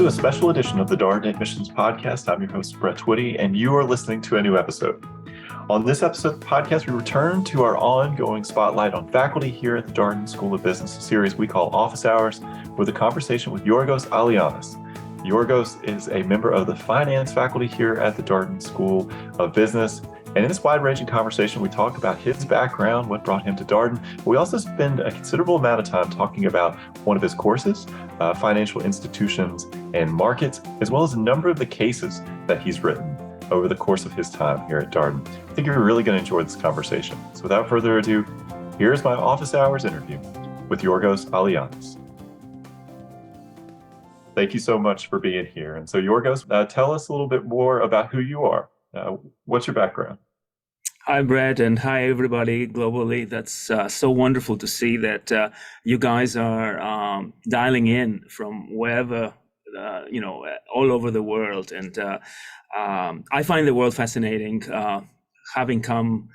to a special edition of the Darden Admissions podcast. I'm your host, Brett Twitty, and you are listening to a new episode. On this episode of the podcast, we return to our ongoing spotlight on faculty here at the Darden School of Business, a series we call Office Hours, with a conversation with Yiorgos Allayannis. Yiorgos is a member of the finance faculty here at the Darden School of Business. And in this wide-ranging conversation, we talk about his background, what brought him to Darden. We also spend a considerable amount of time talking about one of his courses, financial institutions and markets, as well as a number of the cases that he's written over the course of his time here at Darden. I think you're really going to enjoy this conversation. So without further ado, here's my Office Hours interview with Yiorgos Allayannis. Thank you so much for being here. And so Yiorgos, tell us a little bit more about who you are. What's your background? Hi, Brett, and hi, everybody globally. That's so wonderful to see that you guys are dialing in from wherever, all over the world. And I find the world fascinating. Having come,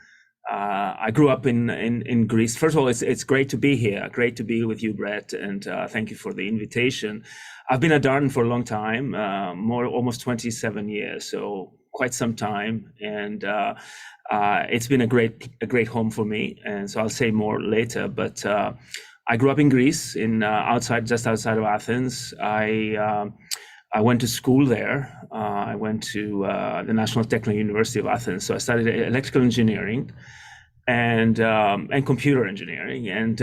I grew up in Greece. First of all, it's great to be here. Great to be with you, Brett, and thank you for the invitation. I've been at Darden for a long time, almost 27 years, so quite some time, and it's been a great home for me. And so I'll say more later. But I grew up in Greece, just outside of Athens. I went to school there. I went to the National Technical University of Athens. So I studied electrical engineering and computer engineering. And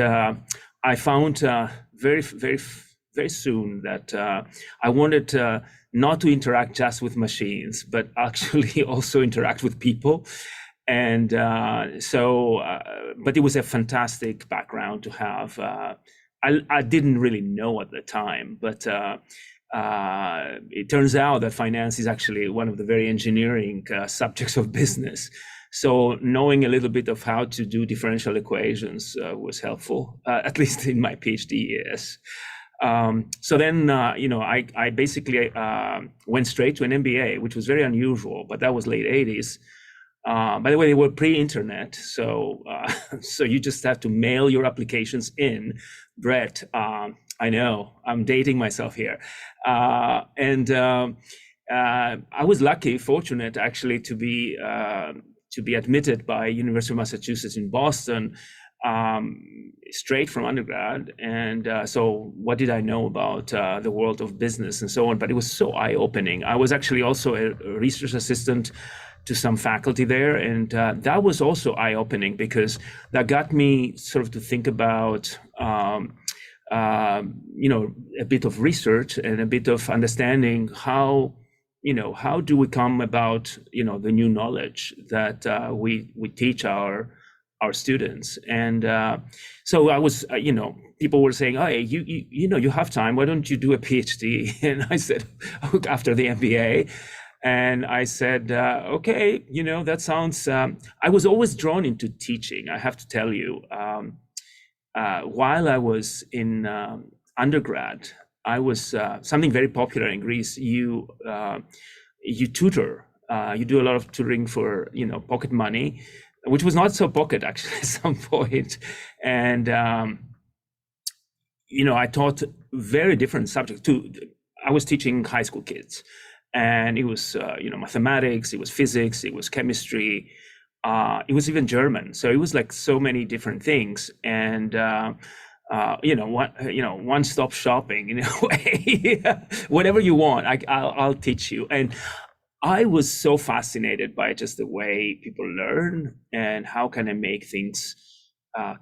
I found very soon that I wanted not to interact just with machines, but actually also interact with people. And but it was a fantastic background to have. I didn't really know at the time, but it turns out that finance is actually one of the very engineering subjects of business. So knowing a little bit of how to do differential equations was helpful, at least in my PhD years. So then, I basically went straight to an MBA, which was very unusual, but that was late 80s. By the way, they were pre-internet, so you just have to mail your applications in. Brett, I know I'm dating myself here, and I was fortunate actually to be admitted by University of Massachusetts in Boston. Straight from undergrad. And so what did I know about the world of business and so on? But it was so eye-opening. I was actually also a research assistant to some faculty there. And that was also eye-opening because that got me sort of to think about, a bit of research and a bit of understanding how do we come about, the new knowledge that we teach our students. And so I was, people were saying, "Hey, you have time. Why don't you do a PhD?" And I said, after the MBA, and I said, "Okay, that sounds." I was always drawn into teaching. I have to tell you, while I was in undergrad, I was something very popular in Greece. You tutor. You do a lot of tutoring for pocket money, which was not so pocket actually at some point. And, I taught very different subjects I was teaching high school kids, and it was, mathematics, it was physics, it was chemistry, it was even German. So it was like so many different things. And, one-stop shopping in a way. Whatever you want, I'll teach you. And I was so fascinated by just the way people learn and how can I make things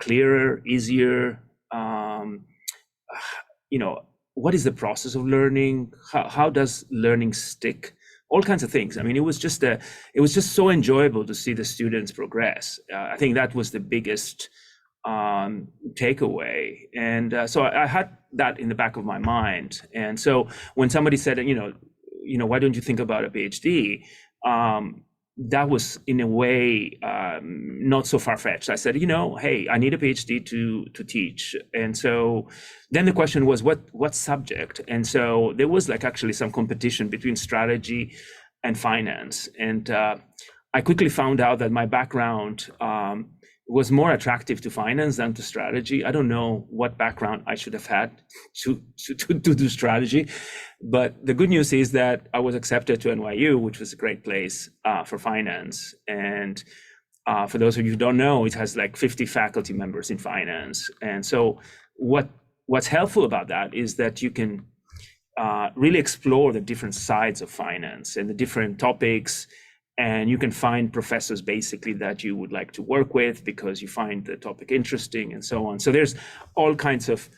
clearer, easier. What is the process of learning? How does learning stick? All kinds of things. I mean, it was just so enjoyable to see the students progress. I think that was the biggest takeaway. And so I had that in the back of my mind. And so when somebody said, why don't you think about a PhD? That was in a way not so far-fetched. I said, hey, I need a PhD to teach. And so then the question was, what subject? And so there was actually some competition between strategy and finance. And I quickly found out that my background was more attractive to finance than to strategy. I don't know what background I should have had to do strategy, but the good news is that I was accepted to NYU, which was a great place for finance. And for those of you who don't know, it has like 50 faculty members in finance. And so what's helpful about that is that you can really explore the different sides of finance and the different topics. And you can find professors basically that you would like to work with because you find the topic interesting and so on. So there's all kinds of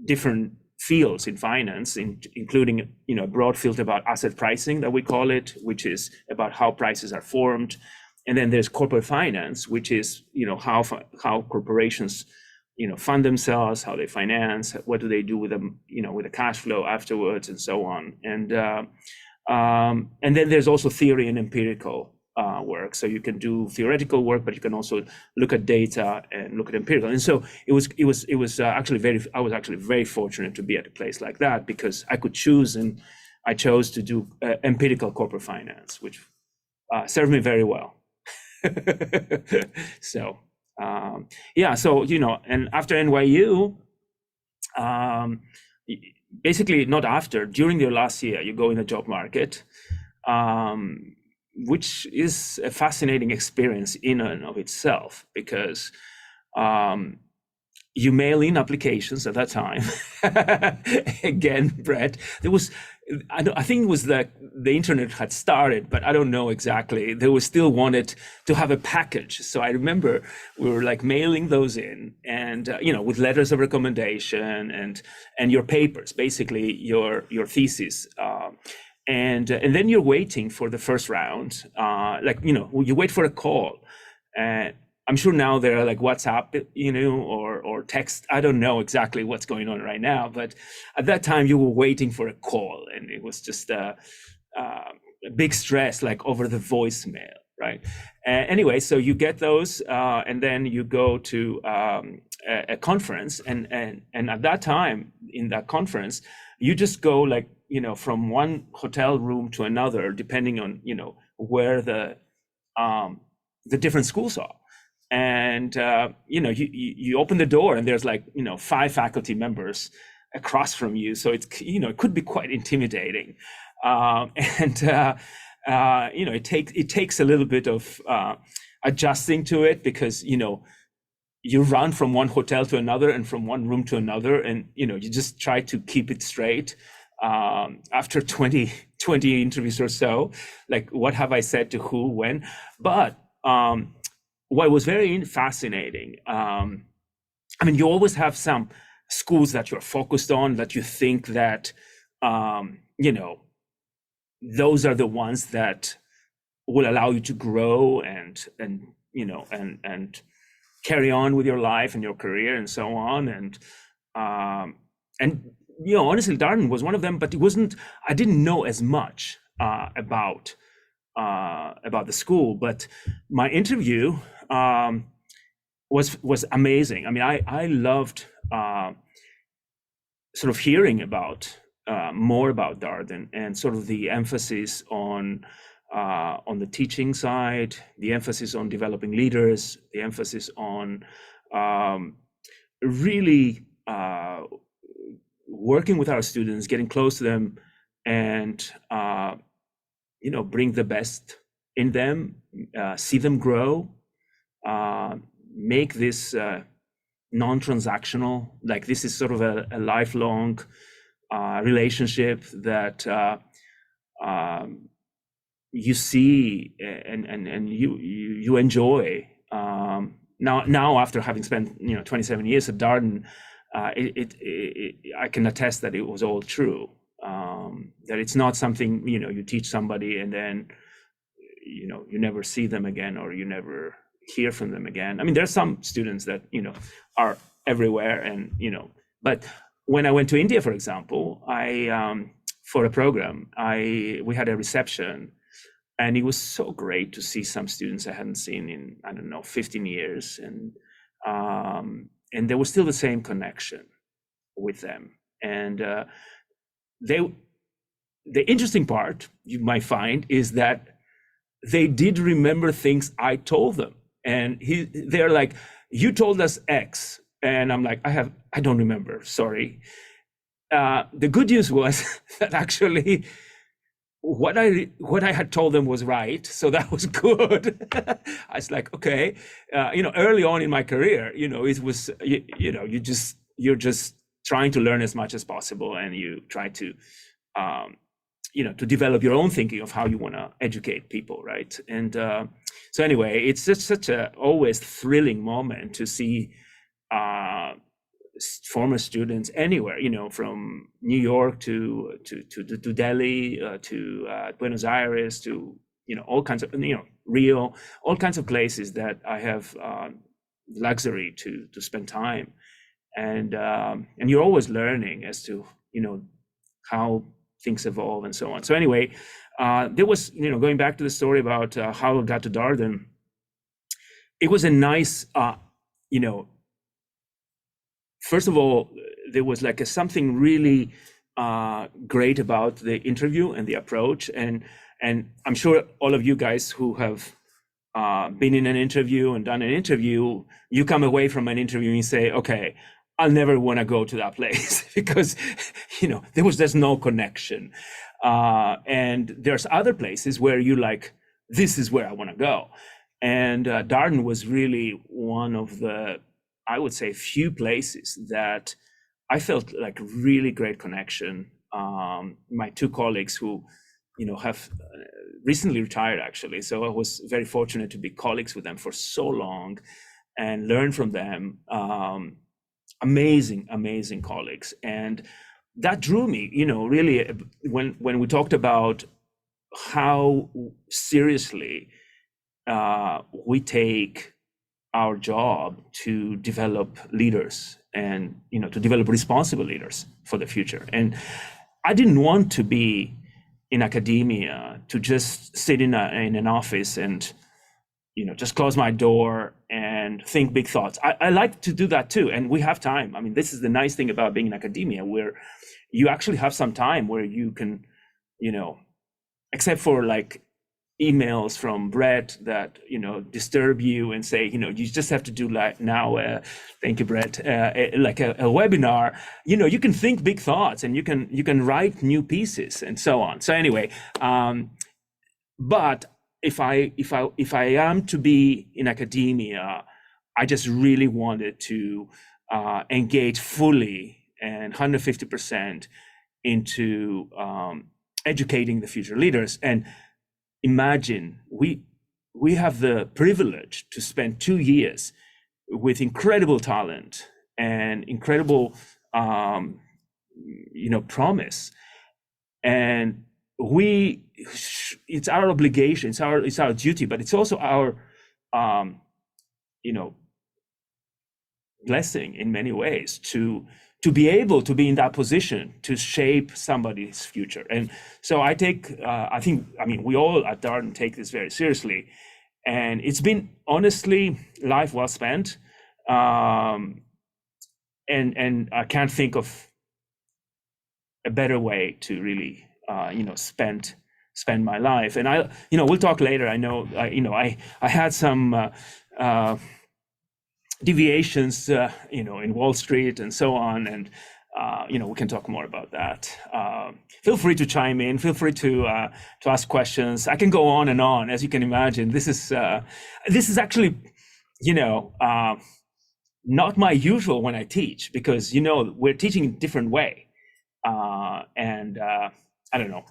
different fields in finance, including a broad field about asset pricing that we call it, which is about how prices are formed. And then there's corporate finance, which is how corporations fund themselves, how they finance, what do they do with them, with the cash flow afterwards, and so on. And then there's also theory and empirical work. So you can do theoretical work, but you can also look at data and look at empirical. And so I was actually very fortunate to be at a place like that because I could choose, and I chose to do empirical corporate finance, which served me very well. So and after NYU, basically not after, during your last year, you go in the job market, which is a fascinating experience in and of itself, because you mail in applications at that time. Again, Brett, I think it was the internet had started, but I don't know exactly. They were still wanted to have a package. So I remember we were like mailing those in, and with letters of recommendation and your papers, basically your thesis, and then you're waiting for the first round. You wait for a call, and I'm sure now there are like WhatsApp, or text. I don't know exactly what's going on right now, but at that time you were waiting for a call, and it was just a big stress, like over the voicemail, right? Anyway, so you get those, and then you go to a conference, and at that time in that conference, you just go from one hotel room to another, depending on where the different schools are. And you open the door, and there's 5 faculty members across from you, so it's it could be quite intimidating, it takes a little bit of adjusting to it, because you run from one hotel to another and from one room to another, and you just try to keep it straight. After 20 interviews or so, what have I said to who, when? But what was very fascinating, you always have some schools that you're focused on, that you think that, those are the ones that will allow you to grow and carry on with your life and your career and so on. And honestly, Darden was one of them, but I didn't know as much about the school. But my interview was amazing. I loved sort of hearing about more about Darden, and sort of the emphasis on the teaching side, the emphasis on developing leaders, the emphasis on really working with our students, getting close to them, and bring the best in them, see them grow, make this non-transactional. This is sort of a lifelong relationship that you see and you enjoy. Now after having spent 27 years at Darden, I can attest that it was all true. That it's not something you teach somebody and then you never see them again, or you never hear from them again. There's some students that are everywhere, and but when I went to India, for example, for a program, we had a reception, and it was so great to see some students I hadn't seen in 15 years, and there was still the same connection with them. And the interesting part you might find is that they did remember things I told them, and they're like, you told us X. And I'm like, I don't remember, sorry. The good news was that actually what I had told them was right, so that was good. I was like, okay, early on in my career, it was, you're just trying to learn as much as possible, and you try to, to develop your own thinking of how you want to educate people, right? And so anyway, it's just such a always thrilling moment to see former students anywhere, from New York to Delhi, to Buenos Aires, to all kinds of, Rio, all kinds of places that I have luxury to spend time, and you're always learning as to how things evolve and so on. So anyway, there was, going back to the story about how I got to Darden, it was a nice, first of all, there was like something really great about the interview and the approach, and I'm sure all of you guys who have been in an interview and done an interview, you come away from an interview and say, okay, I'll never want to go to that place because there's no connection, and there's other places where you like, this is where I want to go, and Darden was really one of the, I would say, few places that I felt like really great connection. My two colleagues who, have recently retired actually. So I was very fortunate to be colleagues with them for so long and learn from them. Amazing colleagues. And that drew me, really, when we talked about how seriously we take our job to develop leaders and to develop responsible leaders for the future. And I didn't want to be in academia to just sit in an office and just close my door and think big thoughts. I like to do that too, and we have time. I mean, this is the nice thing about being in academia, where you actually have some time where you can, except for like emails from Brett that disturb you and say you just have to do like now thank you, Brett, like a webinar, you can think big thoughts and you can write new pieces and so on. So anyway, but if I am to be in academia, I just really wanted to engage fully and 150% into educating the future leaders. And imagine we have the privilege to spend 2 years with incredible talent and incredible promise, and it's our obligation, it's our duty, but it's also our blessing in many ways to be able to be in that position to shape somebody's future. And so I think we all at Darden take this very seriously, and it's been honestly life well spent. And I can't think of a better way to really spend my life. And we'll talk later. I know I had some deviations, in Wall Street and so on, and we can talk more about that. Feel free to chime in. Feel free to ask questions. I can go on and on. As you can imagine, this is actually, not my usual when I teach, because we're teaching in a different way, and I don't know.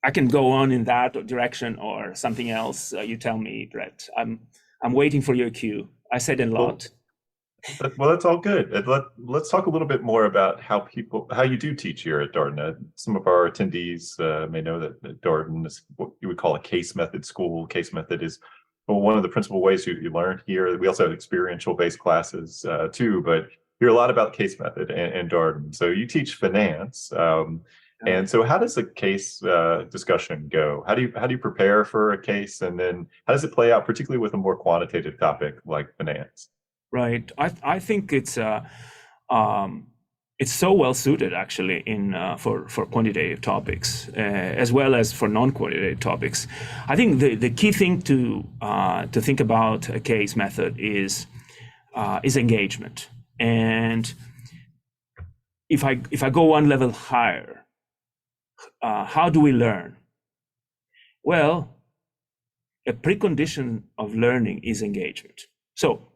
I can go on in that direction or something else. You tell me, Brett. I'm waiting for your cue. I said a lot. Well, that's all good. Let's talk a little bit more about how you do teach here at Darden. Some of our attendees may know that Darden is what you would call a case method school. Case method is one of the principal ways you learn here. We also have experiential-based classes too, but you hear a lot about case method and Darden. So you teach finance. And so how does the case discussion go? How do you prepare for a case, and then how does it play out, particularly with a more quantitative topic like finance? Right. I think it's so well suited actually for quantitative topics as well as for non-quantitative topics. I think the key thing to think about a case method is is engagement. And if I go one level higher, how do we learn? Well, a precondition of learning is engagement. So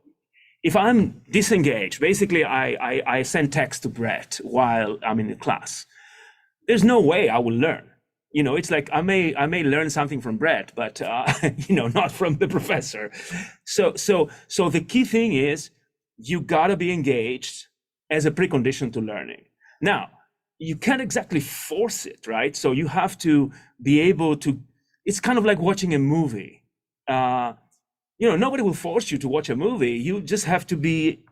if I'm disengaged, basically I send text to Brett while I'm in the class, there's no way I will learn. It's like I may learn something from Brett, but not from the professor. So the key thing is you gotta be engaged as a precondition to learning. Now, you can't exactly force it, right? So you have to be able to. It's kind of like watching a movie. Nobody will force you to watch a movie. You just have to be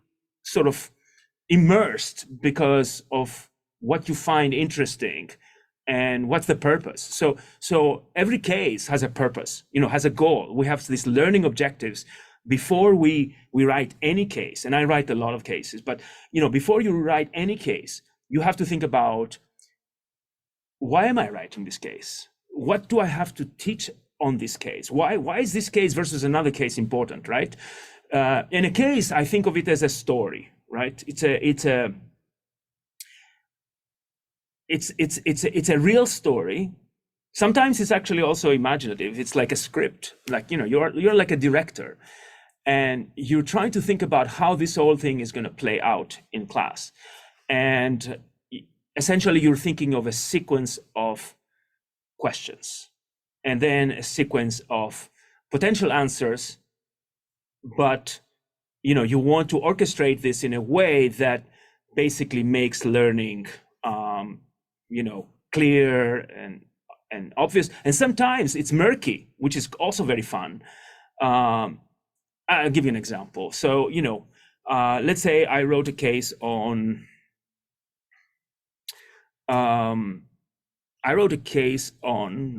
sort of immersed because of what you find interesting and what's the purpose. So every case has a purpose, has a goal. We have these learning objectives before we write any case. And I write a lot of cases, but before you write any case, you have to think about, why am I writing this case? What do I have to teach on this case? Why is this case versus another case important, right? In a case, I think of it as a story, right? It's a real story. Sometimes it's actually also imaginative. It's like a script, like you're like a director, and you're trying to think about how this whole thing is going to play out in class. And essentially, you're thinking of a sequence of questions, and then a sequence of potential answers. But you want to orchestrate this in a way that basically makes learning clear and obvious. And sometimes it's murky, which is also very fun. I'll give you an example. So let's say I wrote a case on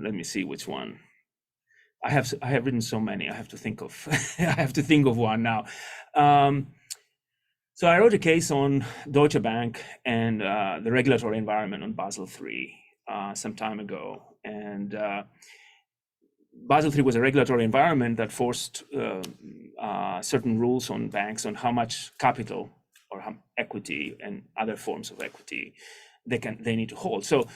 let me see which one. I have written so many. I have to think of one now. So I wrote a case on Deutsche Bank and the regulatory environment on Basel III some time ago. And Basel III was a regulatory environment that forced certain rules on banks on how much capital or equity and other forms of equity they need to hold. So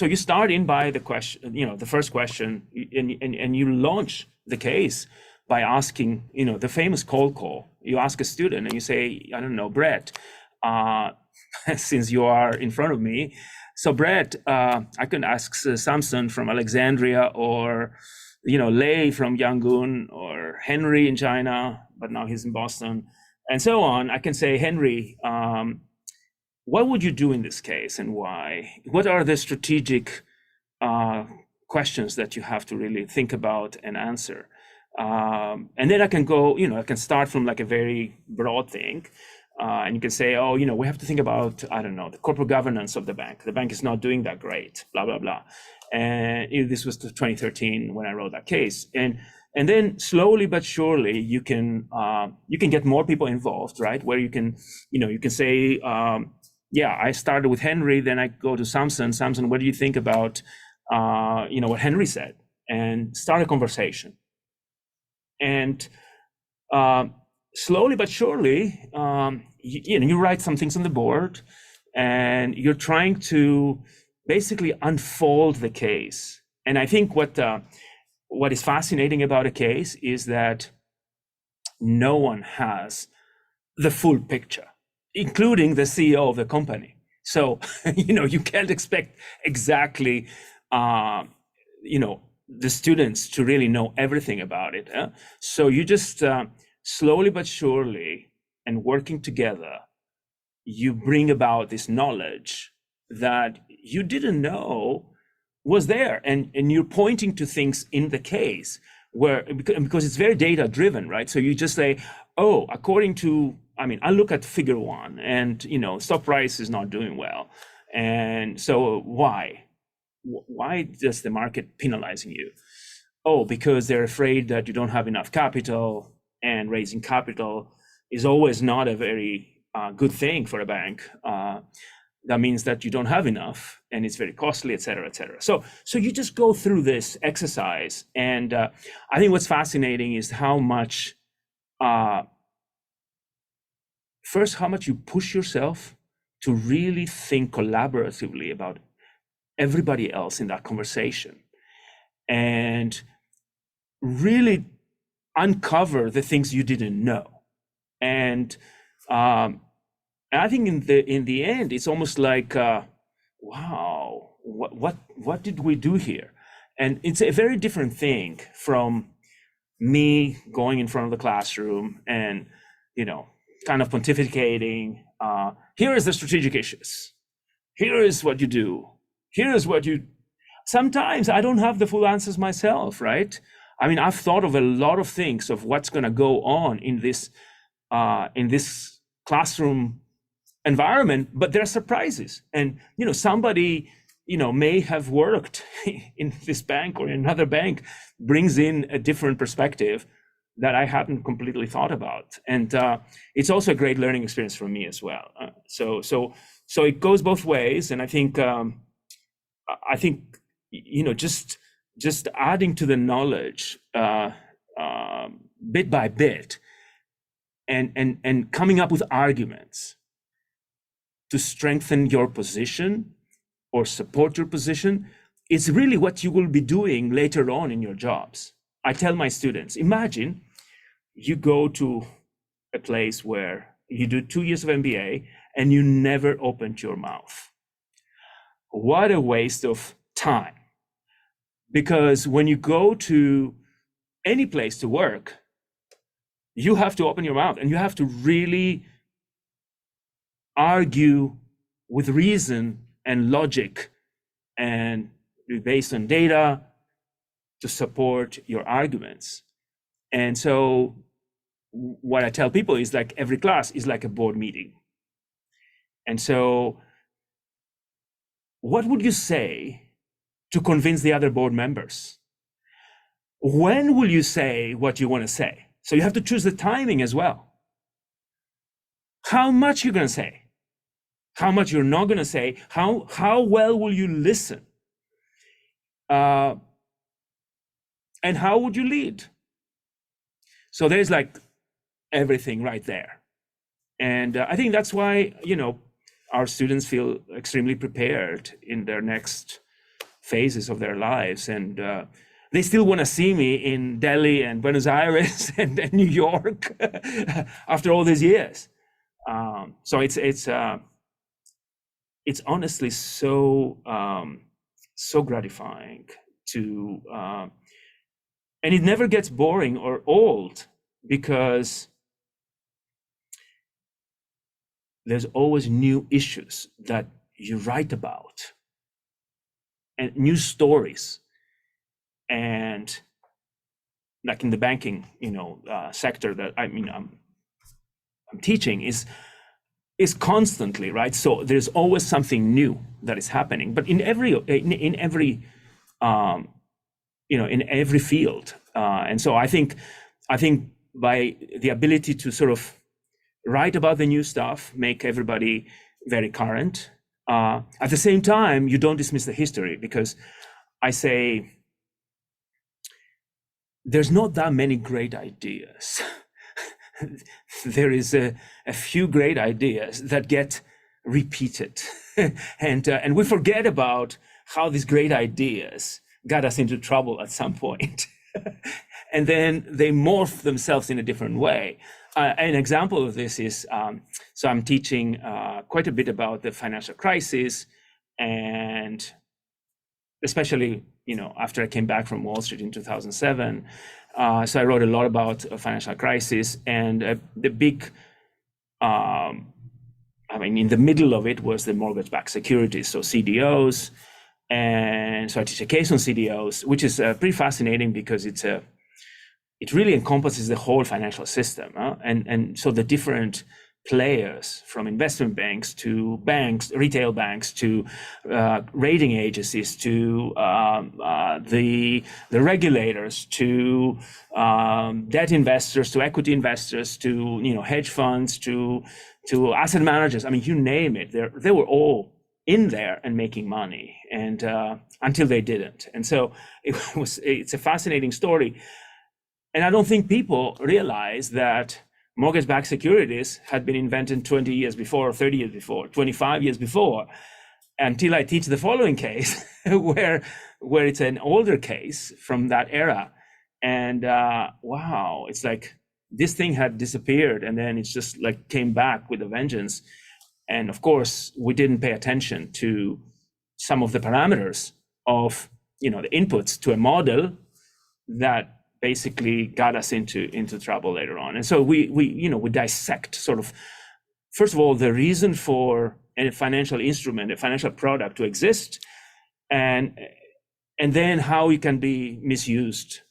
you start in by the question, the first question, and you launch the case by asking, the famous cold call. You ask a student and you say, I don't know, Brett, since you are in front of me. So Brett, I can ask Samson from Alexandria, or, Lei from Yangon, or Henry in China, but now he's in Boston, and so on. I can say, Henry, what would you do in this case and why? What are the strategic questions that you have to really think about and answer? And then I can go, I can start from like a very broad thing. And you can say, we have to think about, I don't know, the corporate governance of the bank. The bank is not doing that great, blah, blah, blah. And this was 2013 when I wrote that case. And then slowly but surely you can get more people involved, right? Where you can say, I started with Henry, then I go to Samson. Samson, what do you think about, what Henry said? And start a conversation. And slowly but surely, you write some things on the board, and you're trying to basically unfold the case. And I think what is fascinating about a case is that no one has the full picture, including the CEO of the company. So, you can't expect exactly, the students to really know everything about it. So you just slowly but surely, and working together, you bring about this knowledge that you didn't know was there. And you're pointing to things in the case because it's very data driven, right? So you just say, according to, I look at figure 1 and, stock price is not doing well. And so why does the market penalizing you? Because they're afraid that you don't have enough capital, and raising capital is always not a very good thing for a bank. That means that you don't have enough and it's very costly, et cetera, et cetera. So you just go through this exercise. And I think what's fascinating is how much first, how much you push yourself to really think collaboratively about everybody else in that conversation, and really uncover the things you didn't know. And I think in the end, it's almost like, wow, what did we do here? And it's a very different thing from me going in front of the classroom and, kind of pontificating. Here is the strategic issues. Here is what you do. Here is what you. Sometimes I don't have the full answers myself, right? I mean, I've thought of a lot of things of what's going to go on in this classroom environment, but there are surprises. And somebody may have worked in this bank or in another bank, brings in a different perspective that I hadn't completely thought about. And it's also a great learning experience for me as well. So it goes both ways. And I think just adding to the knowledge bit by bit, and coming up with arguments to strengthen your position or support your position, is really what you will be doing later on in your jobs. I tell my students, imagine you go to a place where you do 2 years of MBA and you never opened your mouth. What a waste of time. Because when you go to any place to work, you have to open your mouth and you have to really argue with reason and logic and be based on data to support your arguments. And so what I tell people is, like, every class is like a board meeting. And so what would you say to convince the other board members? When will you say what you want to say? So you have to choose the timing as well. How much you're going to say, how much you're not going to say, how well will you listen? And how would you lead? So there's like everything right there. And I think that's why, our students feel extremely prepared in their next phases of their lives. And they still want to see me in Delhi and Buenos Aires and New York after all these years. So it's honestly so gratifying to, and it never gets boring or old, because there's always new issues that you write about and new stories. And like in the banking, sector that I'm teaching is constantly, right? So there's always something new that is happening. But in every field, and so I think by the ability to sort of write about the new stuff, make everybody very current. At the same time, you don't dismiss the history, because I say there's not that many great ideas. There is a few great ideas that get repeated, and we forget about how these great ideas got us into trouble at some point, and then they morph themselves in a different way. An example of this is, so I'm teaching quite a bit about the financial crisis, and especially, after I came back from Wall Street in 2007. So I wrote a lot about a financial crisis, and the big, in the middle of it was the mortgage-backed securities, so CDOs. And so I teach a case on CDOs, which is pretty fascinating, because it really encompasses the whole financial system. And so the different players, from investment banks to banks, retail banks, to rating agencies, to the regulators, to debt investors, to equity investors, to hedge funds, to asset managers. I mean, you name it. They were all in there and making money, and until they didn't. And so it's a fascinating story. And I don't think people realize that mortgage-backed securities had been invented 20 years before, 30 years before, 25 years before, until I teach the following case where it's an older case from that era. And wow, it's like this thing had disappeared and then it's just like came back with a vengeance. And of course, we didn't pay attention to some of the parameters of, the inputs to a model that basically got us into trouble later on. And so we dissect sort of, first of all, the reason for a financial instrument, a financial product to exist, and then how it can be misused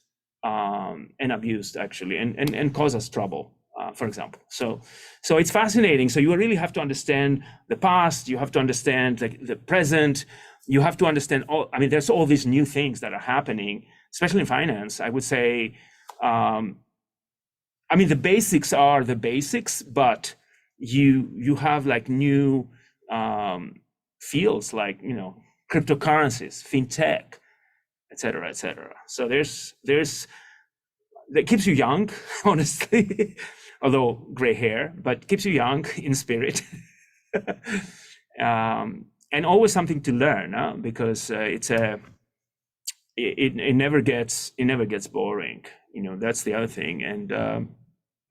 and abused actually, and cause us trouble, for example. So it's fascinating. So you really have to understand the past, you have to understand the present, you have to understand there's all these new things that are happening, especially in finance. I would say, the basics are the basics, but you have like new fields like, cryptocurrencies, fintech, et cetera, et cetera. So there's that keeps you young, honestly, although gray hair, but keeps you young in spirit. And always something to learn, because it never gets boring. That's the other thing. And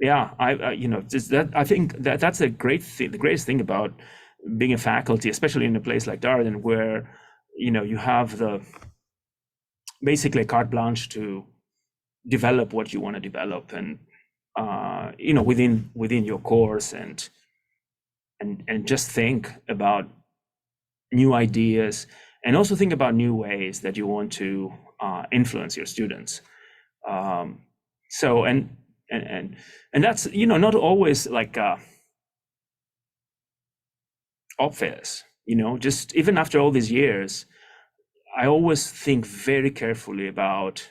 I think that's a great thing. The greatest thing about being a faculty, especially in a place like Darden, where you have basically a carte blanche to develop what you want to develop, and within your course, and just think about new ideas, and also think about new ways that you want to influence your students. So and that's not always like obvious. Just even after all these years, I always think very carefully about,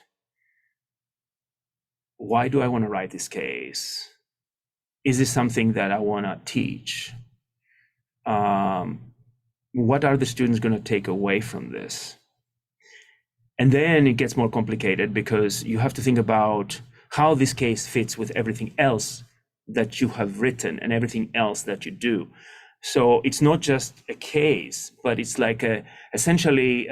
why do I want to write this case? Is this something that I want to teach? What are the students going to take away from this? And then it gets more complicated, because you have to think about how this case fits with everything else that you have written and everything else that you do. So it's not just a case, but it's like essentially,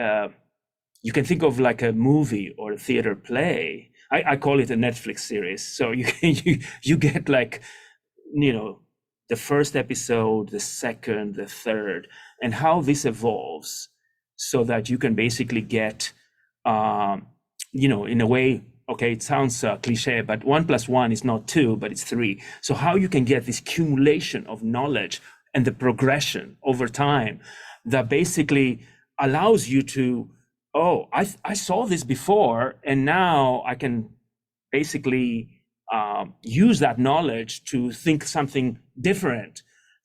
you can think of like a movie or a theater play. I call it a Netflix series. So you get like, the first episode, the second, the third, and how this evolves, so that you can basically get, in a way, okay, it sounds cliche, but 1 + 1 is not 2, but it's 3. So how you can get this accumulation of knowledge and the progression over time that basically allows you to, I saw this before, and now I can basically use that knowledge to think something different,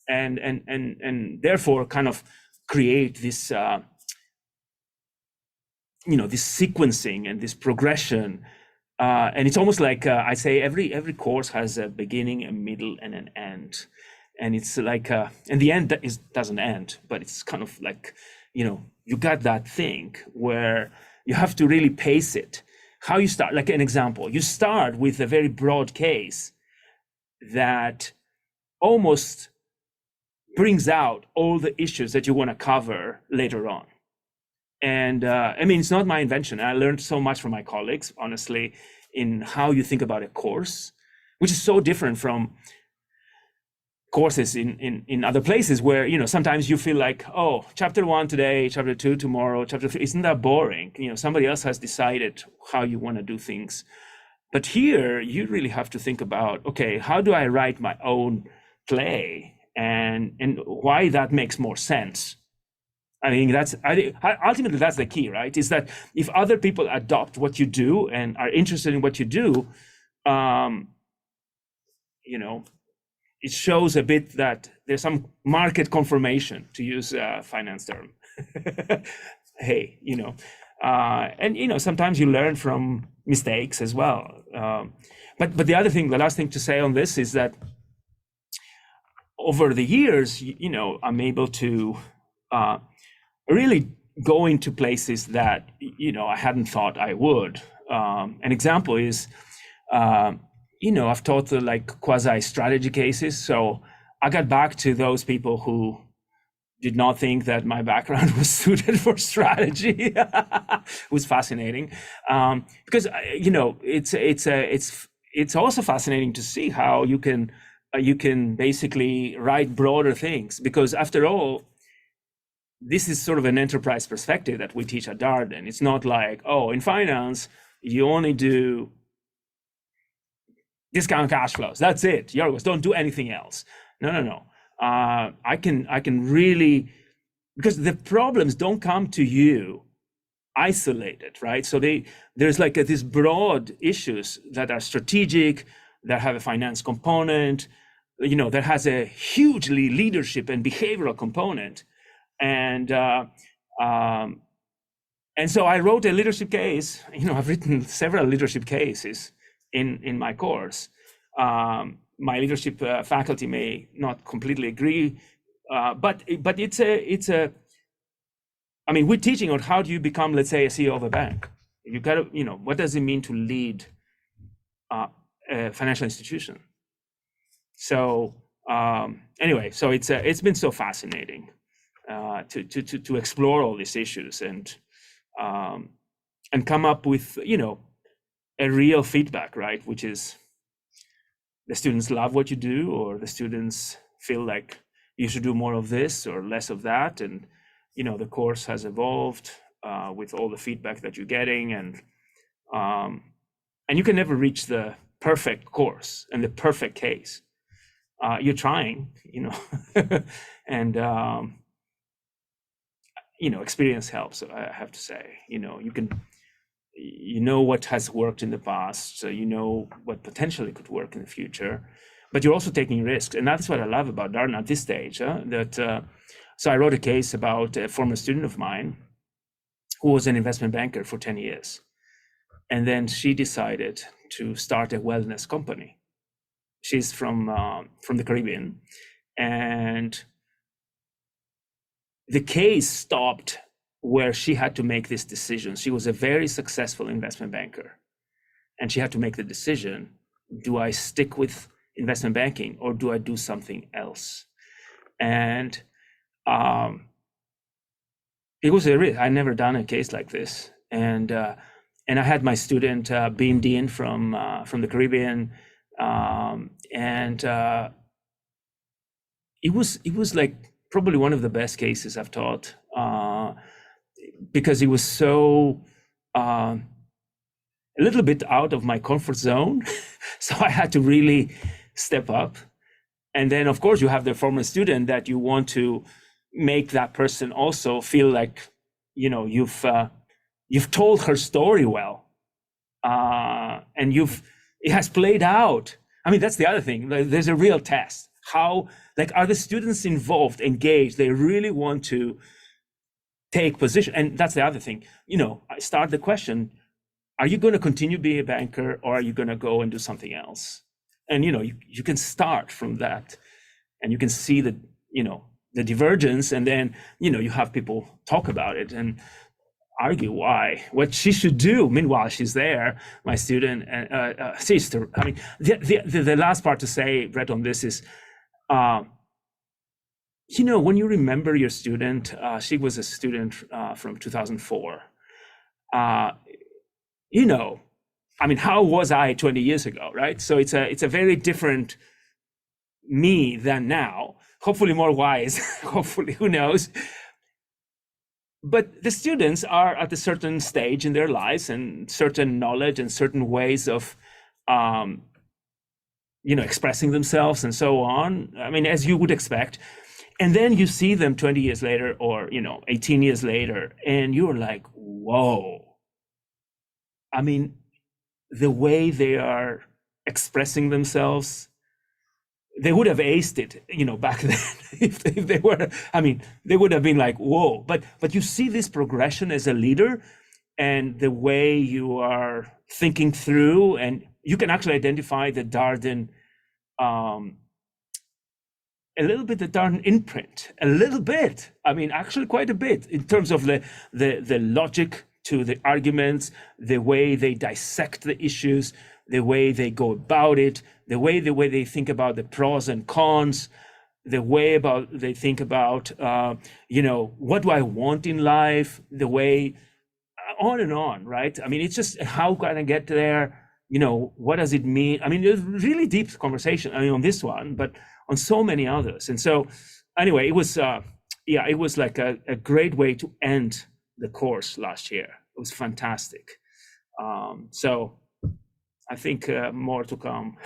and therefore kind of create this, this sequencing and this progression. And it's almost like I say every course has a beginning, a middle, and an end. And it's like, and the end doesn't end, but it's kind of like, you got that thing where you have to really pace it. How you start, like an example, you start with a very broad case that almost brings out all the issues that you want to cover later on. And it's not my invention. I learned so much from my colleagues, honestly, in how you think about a course, which is so different from courses in other places where, sometimes you feel like, chapter 1 today, chapter 2 tomorrow, chapter 3, isn't that boring? Somebody else has decided how you want to do things. But here you really have to think about, okay, how do I write my own play, and why that makes more sense? I think ultimately that's the key, right? Is that if other people adopt what you do and are interested in what you do, it shows a bit that there's some market confirmation, to use a finance term. Hey, and sometimes you learn from mistakes as well. But the last thing to say on this is that over the years, I'm able to really go into places that, I hadn't thought I would. An example is, I've taught like quasi strategy cases. So I got back to those people who did not think that my background was suited for strategy. It was fascinating, because it's also fascinating to see how you can basically write broader things, because after all, this is sort of an enterprise perspective that we teach at Darden. It's not like, oh, in finance you only do discount cash flows. That's it. Yiorgos, don't do anything else. No. I can really, because the problems don't come to you isolated, right? So there's like these broad issues that are strategic, that have a finance component, that has a hugely leadership and behavioral component. And so I wrote a leadership case. I've written several leadership cases in my course. My leadership faculty may not completely agree, but it's a. I mean, we're teaching on how do you become, let's say, a CEO of a bank. You got to, what does it mean to lead a financial institution? So anyway, so it's been so fascinating to explore all these issues and come up with a real feedback, right? Which is, the students love what you do, or the students feel like you should do more of this or less of that. And, the course has evolved with all the feedback that you're getting. And you can never reach the perfect course and the perfect case. You're trying, and, experience helps, I have to say. You know what has worked in the past, so what potentially could work in the future, but you're also taking risks. And that's what I love about Darden at this stage, so I wrote a case about a former student of mine who was an investment banker for 10 years. And then she decided to start a wellness company. She's from the Caribbean. And the case stopped where she had to make this decision. She was a very successful investment banker, and she had to make the decision: do I stick with investment banking or do I do something else? And it was I never done a case like this, and I had my student beamed in from the Caribbean, and it was like probably one of the best cases I've taught. Because it was so a little bit out of my comfort zone. So I had to really step up. And then, of course, you have the former student that you want to make that person also feel like, you've told her story well, and it has played out. I mean, that's the other thing. There's a real test. How, are the students involved, engaged? They really want to take position. And that's the other thing. I start the question: are you going to continue being a banker, or are you going to go and do something else? And you can start from that, and you can see the divergence, and then you have people talk about it and argue what she should do. Meanwhile, she's there, my student and sister. I mean, the last part to say, Brett, on this is, when you remember your student, she was a student from 2004. I mean, how was I 20 years ago, right? So it's a very different me than now. Hopefully more wise. Hopefully, who knows? But the students are at a certain stage in their lives, and certain knowledge and certain ways of, expressing themselves and so on. I mean, as you would expect. And then you see them 20 years later, or 18 years later, and you're like, whoa. I mean, the way they are expressing themselves, they would have aced it, back then. if they were, I mean, they would have been like, whoa. But you see this progression as a leader, and the way you are thinking through, and you can actually identify the Darden, a little bit the Darden imprint, a little bit. I mean, actually quite a bit, in terms of the logic to the arguments, the way they dissect the issues, the way they go about it, the way they think about the pros and cons, the way they think about, what do I want in life, the way on and on, right? I mean, it's just how can I get there? What does it mean? I mean, there's really deep conversation, on this one, but on so many others. And so anyway, it was like a great way to end the course last year. It was fantastic. So I think more to come.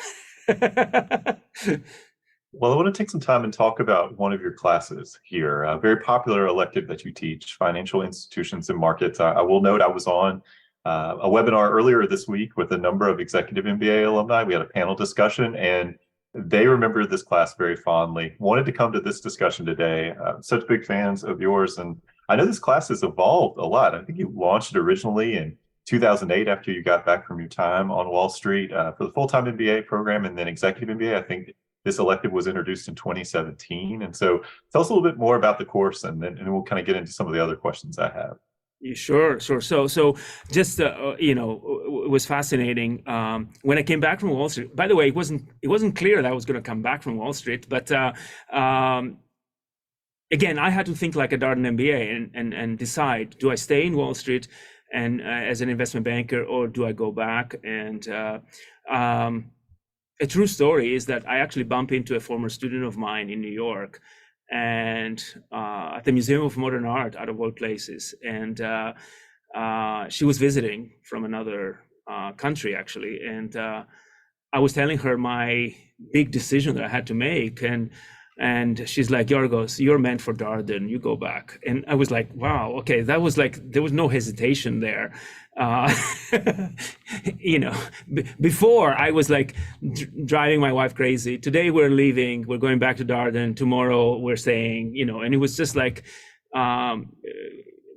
Well, I want to take some time and talk about one of your classes here, a very popular elective that you teach, Financial Institutions and Markets. I will note I was on a webinar earlier this week with a number of executive MBA alumni. We had a panel discussion, and they remember this class very fondly. Wanted to come to this discussion today. Such big fans of yours, and I know this class has evolved a lot. I think you launched it originally in 2008 after you got back from your time on Wall Street for the full-time MBA program, and then executive MBA. I think this elective was introduced in 2017. And so tell us a little bit more about the course, and then we'll kind of get into some of the other questions I have. Sure. So just, it was fascinating. When I came back from Wall Street, by the way, it wasn't clear that I was going to come back from Wall Street, but again, I had to think like a Darden MBA and decide, do I stay in Wall Street and as an investment banker, or do I go back? And a true story is that I actually bumped into a former student of mine in New York, and at the Museum of Modern Art, out of all places. And she was visiting from another country, actually. And I was telling her my big decision that I had to make. And she's like, Yiorgos, you're meant for Darden, you go back. And I was like, wow, okay, that was like, there was no hesitation there. Before I was like driving my wife crazy. Today we're leaving, we're going back to Darden. Tomorrow we're staying, and it was just like,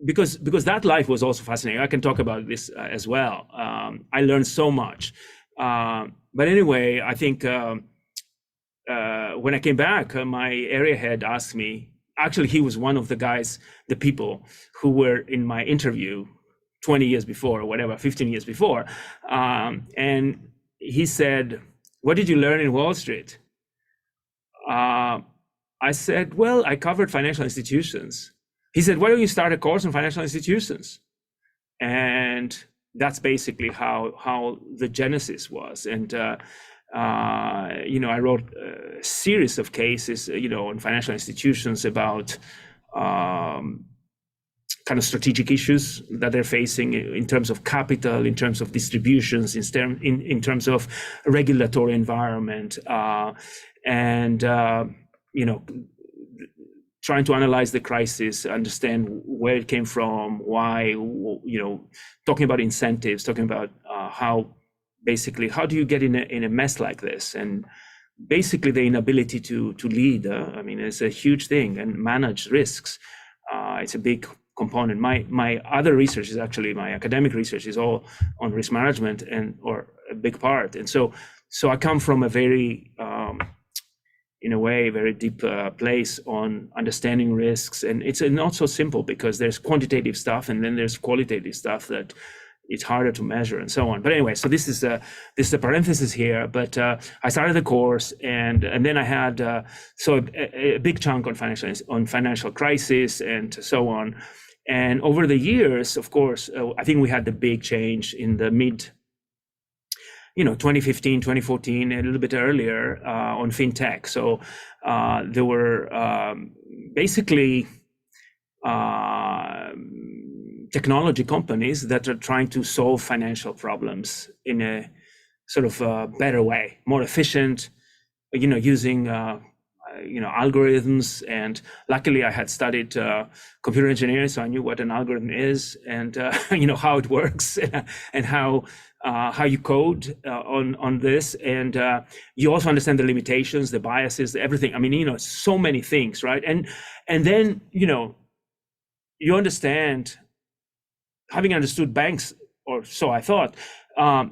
because that life was also fascinating. I can talk about this as well. I learned so much. But anyway, I think when I came back, my area head asked me, actually, he was one of the people who were in my interview 20 years before, or whatever, 15 years before. And he said, what did you learn in Wall Street? I said, well, I covered financial institutions. He said, why don't you start a course on financial institutions? And that's basically how the genesis was. And I wrote a series of cases, on financial institutions about kind of strategic issues that they're facing in terms of capital, in terms of distributions, in terms of regulatory environment, and trying to analyze the crisis, understand where it came from, why, talking about incentives, talking about how do you get in a mess like this? And basically the inability to lead, it's a huge thing, and manage risks. It's a big component. My other research is actually, my academic research is all on risk management, or a big part. And so I come from a very, in a way, very deep place on understanding risks. And it's not so simple, because there's quantitative stuff and then there's qualitative stuff that it's harder to measure and so on. But anyway, so this is a parenthesis here. But I started the course, and then I had a big chunk on financial crisis and so on. And over the years, of course, I think we had the big change in the mid, 2015, 2014, a little bit earlier on fintech. So there were basically technology companies that are trying to solve financial problems in a sort of better way, more efficient, using algorithms. And luckily I had studied computer engineering, so I knew what an algorithm is, and how it works, and how you code on this, and you also understand the limitations, the biases, everything. So many things, right? And then you understand, having understood banks, or so I thought,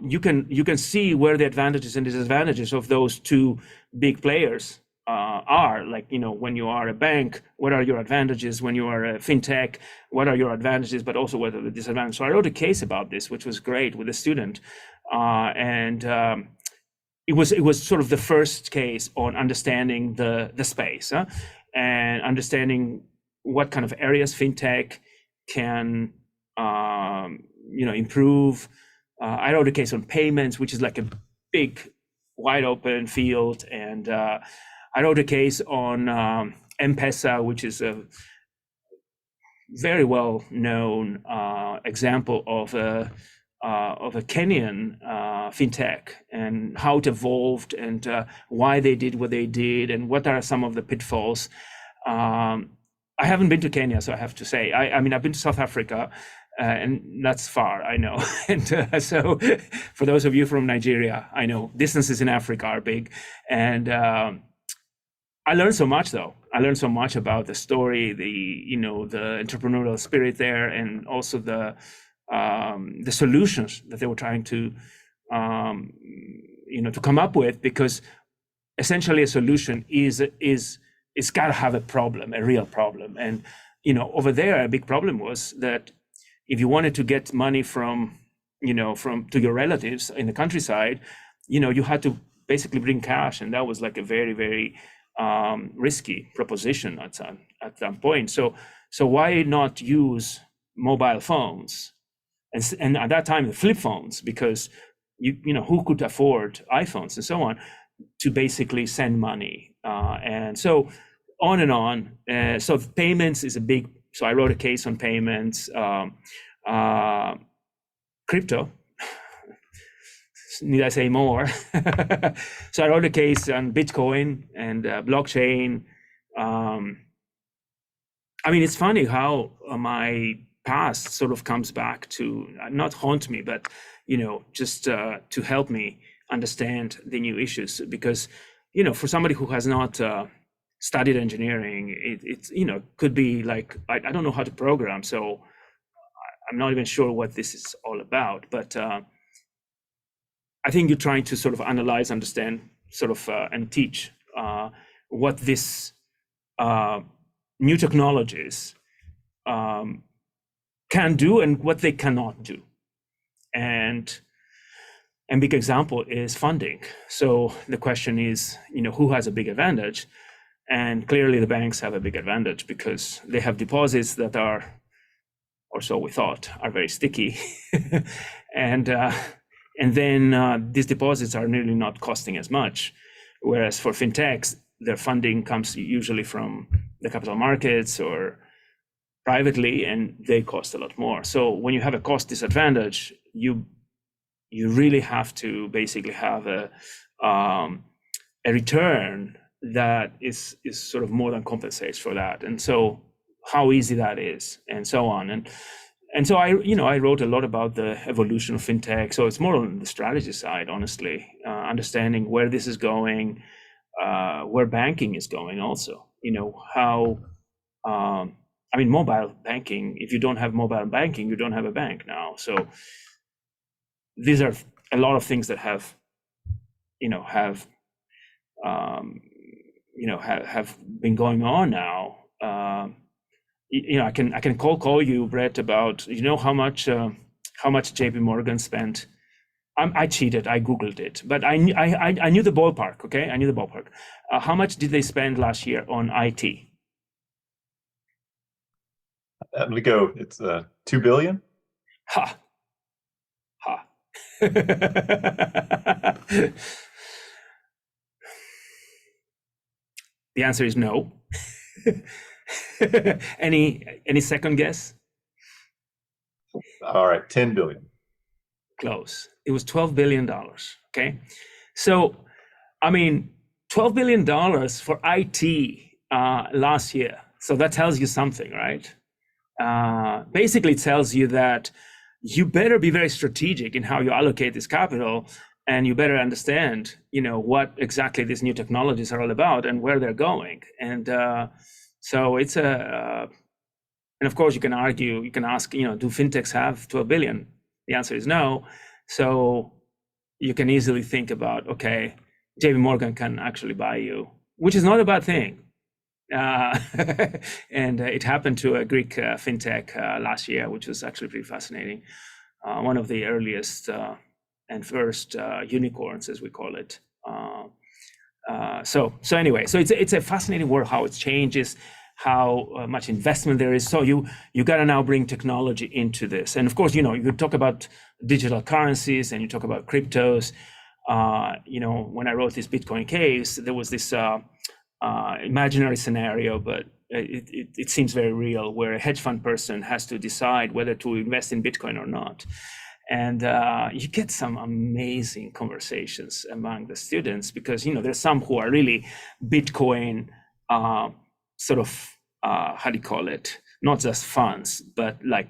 you can see where the advantages and disadvantages of those two big players are. Like, when you are a bank, what are your advantages? When you are a fintech, what are your advantages, but also what are the disadvantages? So I wrote a case about this, which was great, with a student, and it was sort of the first case on understanding the space, and understanding what kind of areas fintech can improve. I wrote a case on payments, which is like a big, wide open field, and I wrote a case on M-Pesa, which is a very well known example of a Kenyan fintech, and how it evolved, and why they did what they did, and what are some of the pitfalls. I haven't been to Kenya, so I have to say, I mean, I've been to South Africa, and that's far, I know. And so for those of you from Nigeria, I know distances in Africa are big. And I learned so much, though. I learned so much about the story, the entrepreneurial spirit there, and also the solutions that they were trying to come up with, because essentially a solution is it's got to have a problem, a real problem. And over there, a big problem was that if you wanted to get money from to your relatives in the countryside, you had to basically bring cash, and that was like a very, very risky proposition at that point. So why not use mobile phones, and at that time the flip phones, because who could afford iPhones and so on, to basically send money, and so on and on. So payments is a big. So I wrote a case on payments, crypto. Need I say more? So I wrote a case on Bitcoin and blockchain. I mean, it's funny how my past sort of comes back to not haunt me, but just to help me understand the new issues. Because for somebody who has not studied engineering, it could be like, I don't know how to program, so I'm not even sure what this is all about. But I think you're trying to sort of analyze, understand, sort of and teach what this new technologies can do and what they cannot do. And big example is funding. So the question is, who has a big advantage? And clearly the banks have a big advantage, because they have deposits that are, or so we thought, are very sticky. And then these deposits are nearly not costing as much. Whereas for fintechs, their funding comes usually from the capital markets or privately, and they cost a lot more. So when you have a cost disadvantage, you really have to basically have a return that is sort of more than compensates for that. And so how easy that is, and so on. And so I wrote a lot about the evolution of fintech. So it's more on the strategy side, honestly, understanding where this is going, where banking is going also, how, I mean, mobile banking, if you don't have mobile banking, you don't have a bank now. So these are a lot of things that have been going on now. I can call you, Brett, about how much JP Morgan spent. I cheated. I Googled it, but I knew the ballpark. Okay, I knew the ballpark. How much did they spend last year on IT? I'm gonna go. It's $2 billion. Ha. The answer is no. Any second guess? All right, 10 billion. Close. It was $12 billion. Okay, so I mean, $12 billion for IT last year. So that tells you something, right? Basically, it tells you that you better be very strategic in how you allocate this capital, and you better understand, what exactly these new technologies are all about and where they're going. And so it's and of course you can argue, you can ask, do fintechs have 12 billion? The answer is no. So you can easily think about, okay, JP Morgan can actually buy you which is not a bad thing. And it happened to a Greek fintech last year, which was actually pretty fascinating. One of the earliest and first unicorns, as we call it. So anyway, so it's a fascinating world, how it changes, how much investment there is. So you got to now bring technology into this. And of course, you talk about digital currencies and you talk about cryptos. When I wrote this Bitcoin case, there was this imaginary scenario, but it seems very real, where a hedge fund person has to decide whether to invest in Bitcoin or not. And you get some amazing conversations among the students, because there's some who are really Bitcoin sort of how do you call it? Not just funds, but like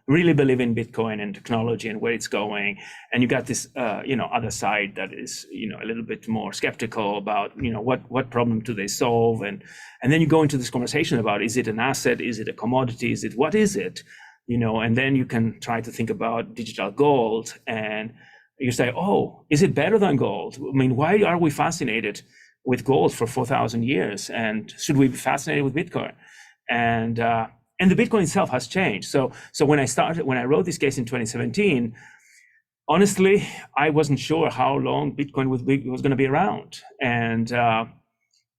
really believe in Bitcoin and technology and where it's going. And you got this other side that is a little bit more skeptical about what problem do they solve, and then you go into this conversation about, is it an asset, is it a commodity, what is it? And then you can try to think about digital gold, and you say, oh, is it better than gold? I mean, why are we fascinated with gold for 4,000 years? And should we be fascinated with Bitcoin? And the Bitcoin itself has changed. So when I wrote this case in 2017, honestly, I wasn't sure how long Bitcoin was going to be around. And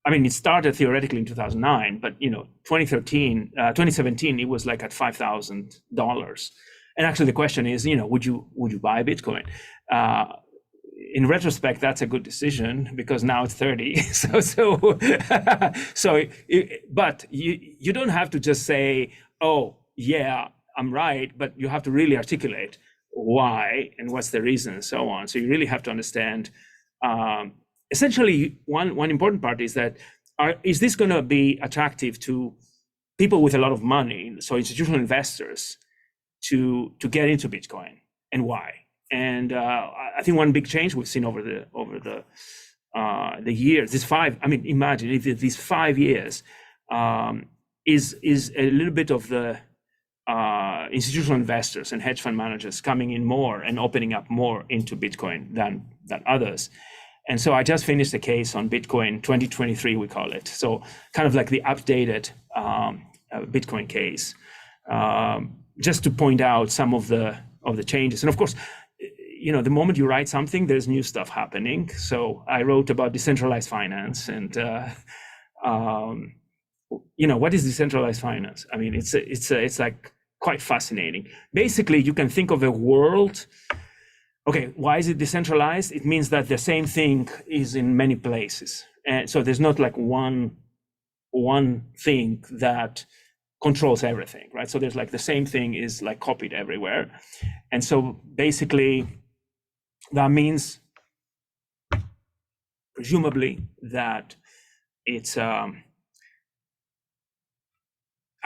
it started theoretically in 2009, but 2017, it was like at $5,000. And actually, the question is, would you buy Bitcoin? In retrospect, that's a good decision, because now it's 30. But you don't have to just say, oh yeah, I'm right, but you have to really articulate why and what's the reason and so on. So you really have to understand. Essentially, one important part is that is this going to be attractive to people with a lot of money, so institutional investors, to get into Bitcoin, and why? And I think one big change we've seen over the years, imagine if these 5 years is a little bit of the institutional investors and hedge fund managers coming in more and opening up more into Bitcoin than others. And so I just finished a case on Bitcoin 2023, we call it. So kind of like the updated Bitcoin case, just to point out some of the changes. And of course, the moment you write something, there's new stuff happening. So I wrote about decentralized finance, and what is decentralized finance? I mean, it's like quite fascinating. Basically, you can think of a world. Okay, why is it decentralized? It means that the same thing is in many places, and so there's not like one thing that controls everything, right? So there's like the same thing is like copied everywhere, and so basically that means presumably that it's I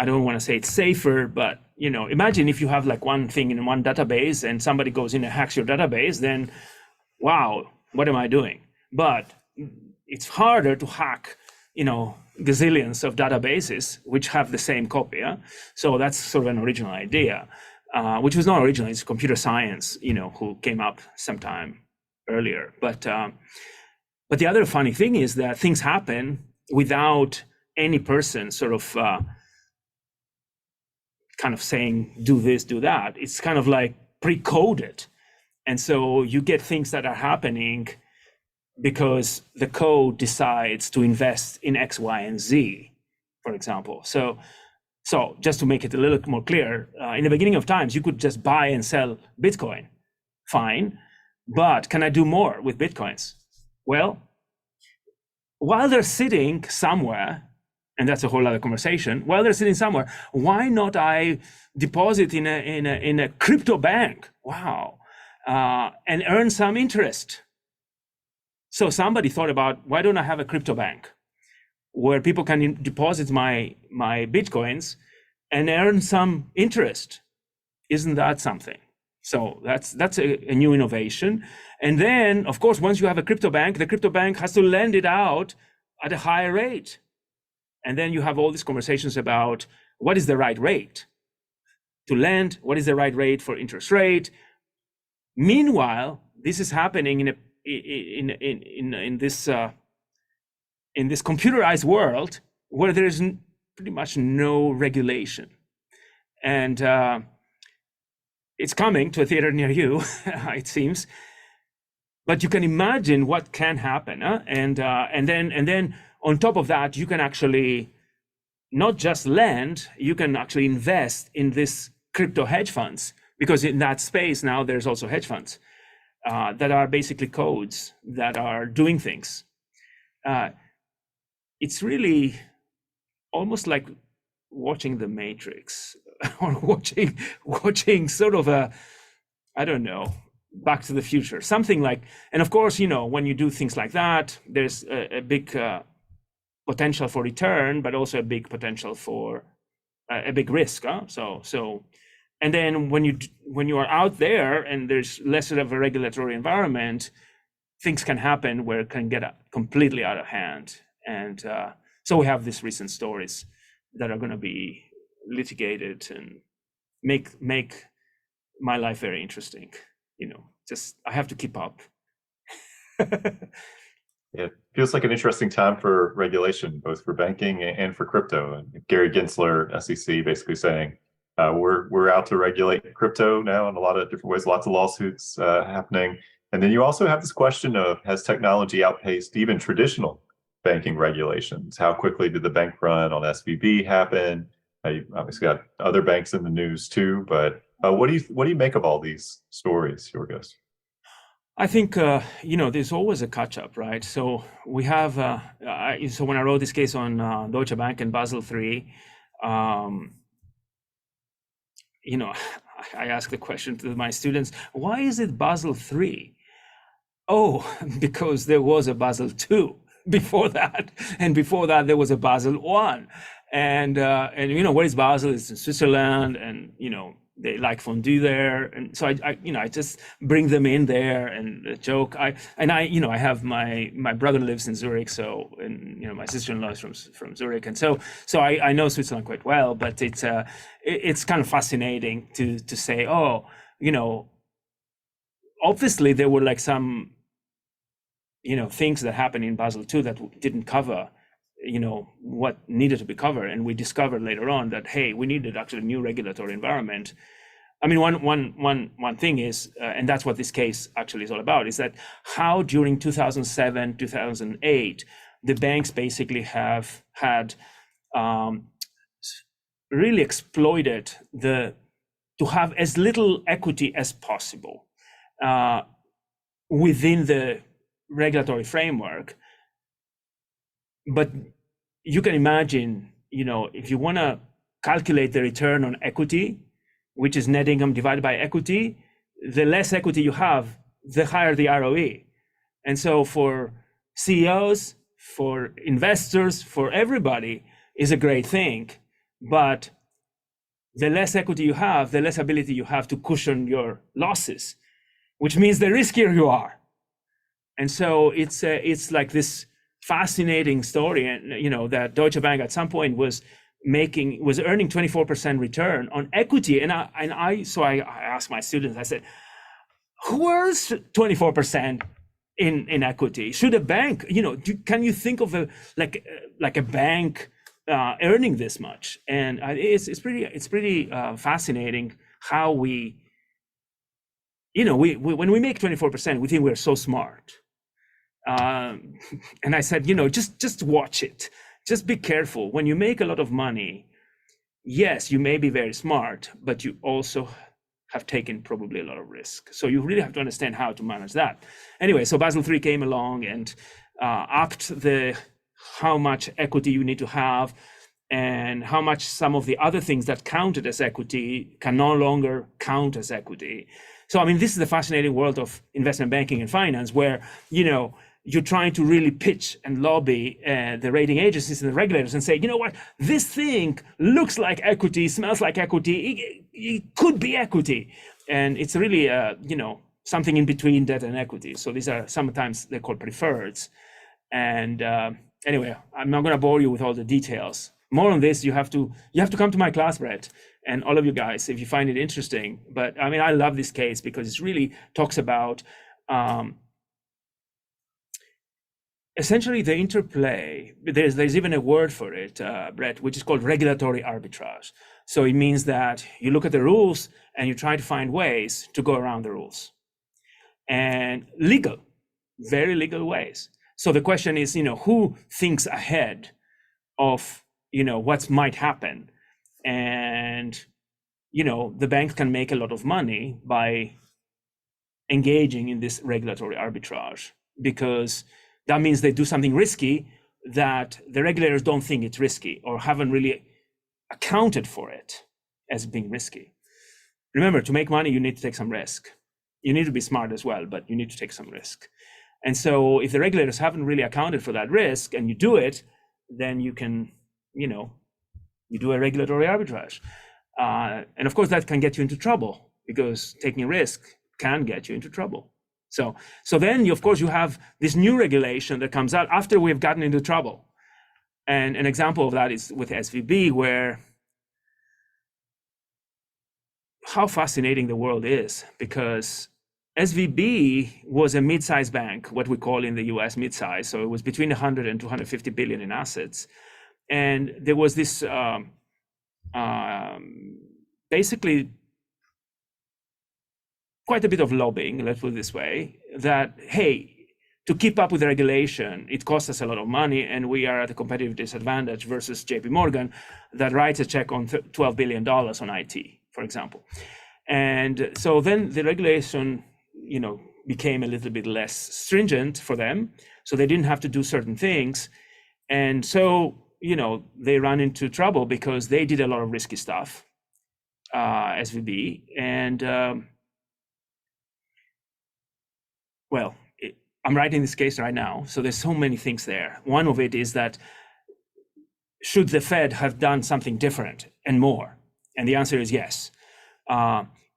don't want to say it's safer, but imagine if you have like one thing in one database and somebody goes in and hacks your database, then wow, what am I doing? But it's harder to hack gazillions of databases which have the same copy. So that's sort of an original idea, which was not original. It's computer science, who came up sometime earlier. But the other funny thing is that things happen without any person sort of kind of saying, do this, do that. It's kind of like pre-coded. And so you get things that are happening because the code decides to invest in X, Y, and Z, for example. So just to make it a little more clear, in the beginning of times, you could just buy and sell Bitcoin. Fine. But can I do more with Bitcoins? Well, while they're sitting somewhere, and that's a whole other conversation, while they're sitting somewhere, why not I deposit in a crypto bank? Wow. And earn some interest. So somebody thought about, why don't I have a crypto bank where people can deposit my Bitcoins and earn some interest? Isn't that something? So that's a new innovation. And then, of course, once you have a crypto bank, the crypto bank has to lend it out at a higher rate. And then you have all these conversations about what is the right rate to lend, what is the right rate for interest rate. Meanwhile, this is happening in this in this computerized world where there is pretty much no regulation. And it's coming to a theater near you, it seems. But you can imagine what can happen, huh? And then on top of that, you can actually not just lend, you can actually invest in this crypto hedge funds, because in that space now there's also hedge funds that are basically codes that are doing things. It's really almost like watching The Matrix or watching sort of a, I don't know, Back to the Future, something like. And of course, when you do things like that, there's a big potential for return, but also a big potential for a big risk. Huh? So, and then when you are out there and there's less of a regulatory environment, things can happen where it can get completely out of hand. And so we have these recent stories that are going to be litigated and make my life very interesting. Just I have to keep up. It feels like an interesting time for regulation, both for banking and for crypto. And Gary Gensler, SEC, basically saying we're out to regulate crypto now in a lot of different ways. Lots of lawsuits happening. And then you also have this question of, has technology outpaced even traditional banking regulations? How quickly did the bank run on SVB happen? You obviously got other banks in the news too, but what do you make of all these stories, Yiorgos? I think there's always a catch up, right? So we have so when I wrote this case on Deutsche Bank and Basel III, I asked the question to my students: why is it Basel III? Oh, because there was a Basel II before that, and before that there was a Basel I, and where is Basel? It's in Switzerland, and they like fondue there, and so I just bring them in there and joke. I have my brother lives in Zurich, so, and my sister-in-law is from Zurich, and so I know Switzerland quite well. But it's kind of fascinating to say, obviously there were like some things that happened in Basel II that didn't cover what needed to be covered, and we discovered later on that, hey, we needed actually a new regulatory environment. I mean, one thing is, and that's what this case actually is all about, is that how during 2007, 2008, the banks basically have had really exploited to have as little equity as possible within the regulatory framework. But you can imagine, if you want to calculate the return on equity, which is net income divided by equity, the less equity you have, the higher the ROE. And so for CEOs, for investors, for everybody, is a great thing. But the less equity you have, the less ability you have to cushion your losses, which means the riskier you are. And so it's like this fascinating story, and that Deutsche Bank at some point was earning 24% return on equity, and I asked my students, I said, who earns 24% in equity? Should a bank, can you think of a bank earning this much? And it's pretty fascinating how we when we make 24%, we think we're so smart. And I said, just watch it. Just be careful. When you make a lot of money, yes, you may be very smart, but you also have taken probably a lot of risk. So you really have to understand how to manage that. Anyway, so Basel III came along and upped how much equity you need to have, and how much some of the other things that counted as equity can no longer count as equity. So, I mean, this is the fascinating world of investment banking and finance, where, you're trying to really pitch and lobby the rating agencies and the regulators and say, what, this thing looks like equity, smells like equity, it could be equity. And it's really, something in between debt and equity. So these are sometimes they're called preferreds. And anyway, I'm not going to bore you with all the details. More on this, you have to come to my class, Brett, and all of you guys, if you find it interesting. But I mean, I love this case because it really talks about essentially the interplay, there's even a word for it, Brett, which is called regulatory arbitrage. So it means that you look at the rules and you try to find ways to go around the rules, and very legal ways. So the question is, who thinks ahead of, what might happen? And, the banks can make a lot of money by engaging in this regulatory arbitrage, because that means they do something risky that the regulators don't think it's risky or haven't really accounted for it as being risky. Remember, to make money, you need to take some risk. You need to be smart as well, but you need to take some risk. And so if the regulators haven't really accounted for that risk and you do it, then you can, you do a regulatory arbitrage. And of course, that can get you into trouble, because taking a risk can get you into trouble. So then, of course, you have this new regulation that comes out after we've gotten into trouble. And an example of that is with SVB, where how fascinating the world is, because SVB was a mid-sized bank, what we call in the US mid-size. So it was between 100 and 250 billion in assets. And there was this basically quite a bit of lobbying, let's put it this way, that, hey, to keep up with the regulation, it costs us a lot of money, and we are at a competitive disadvantage versus JP Morgan that writes a check on $12 billion on IT, for example. And so then the regulation, became a little bit less stringent for them, so they didn't have to do certain things. And so, they ran into trouble because they did a lot of risky stuff, SVB, and well, I'm writing this case right now, so there's so many things there. One of it is that, should the Fed have done something different and more? And the answer is yes.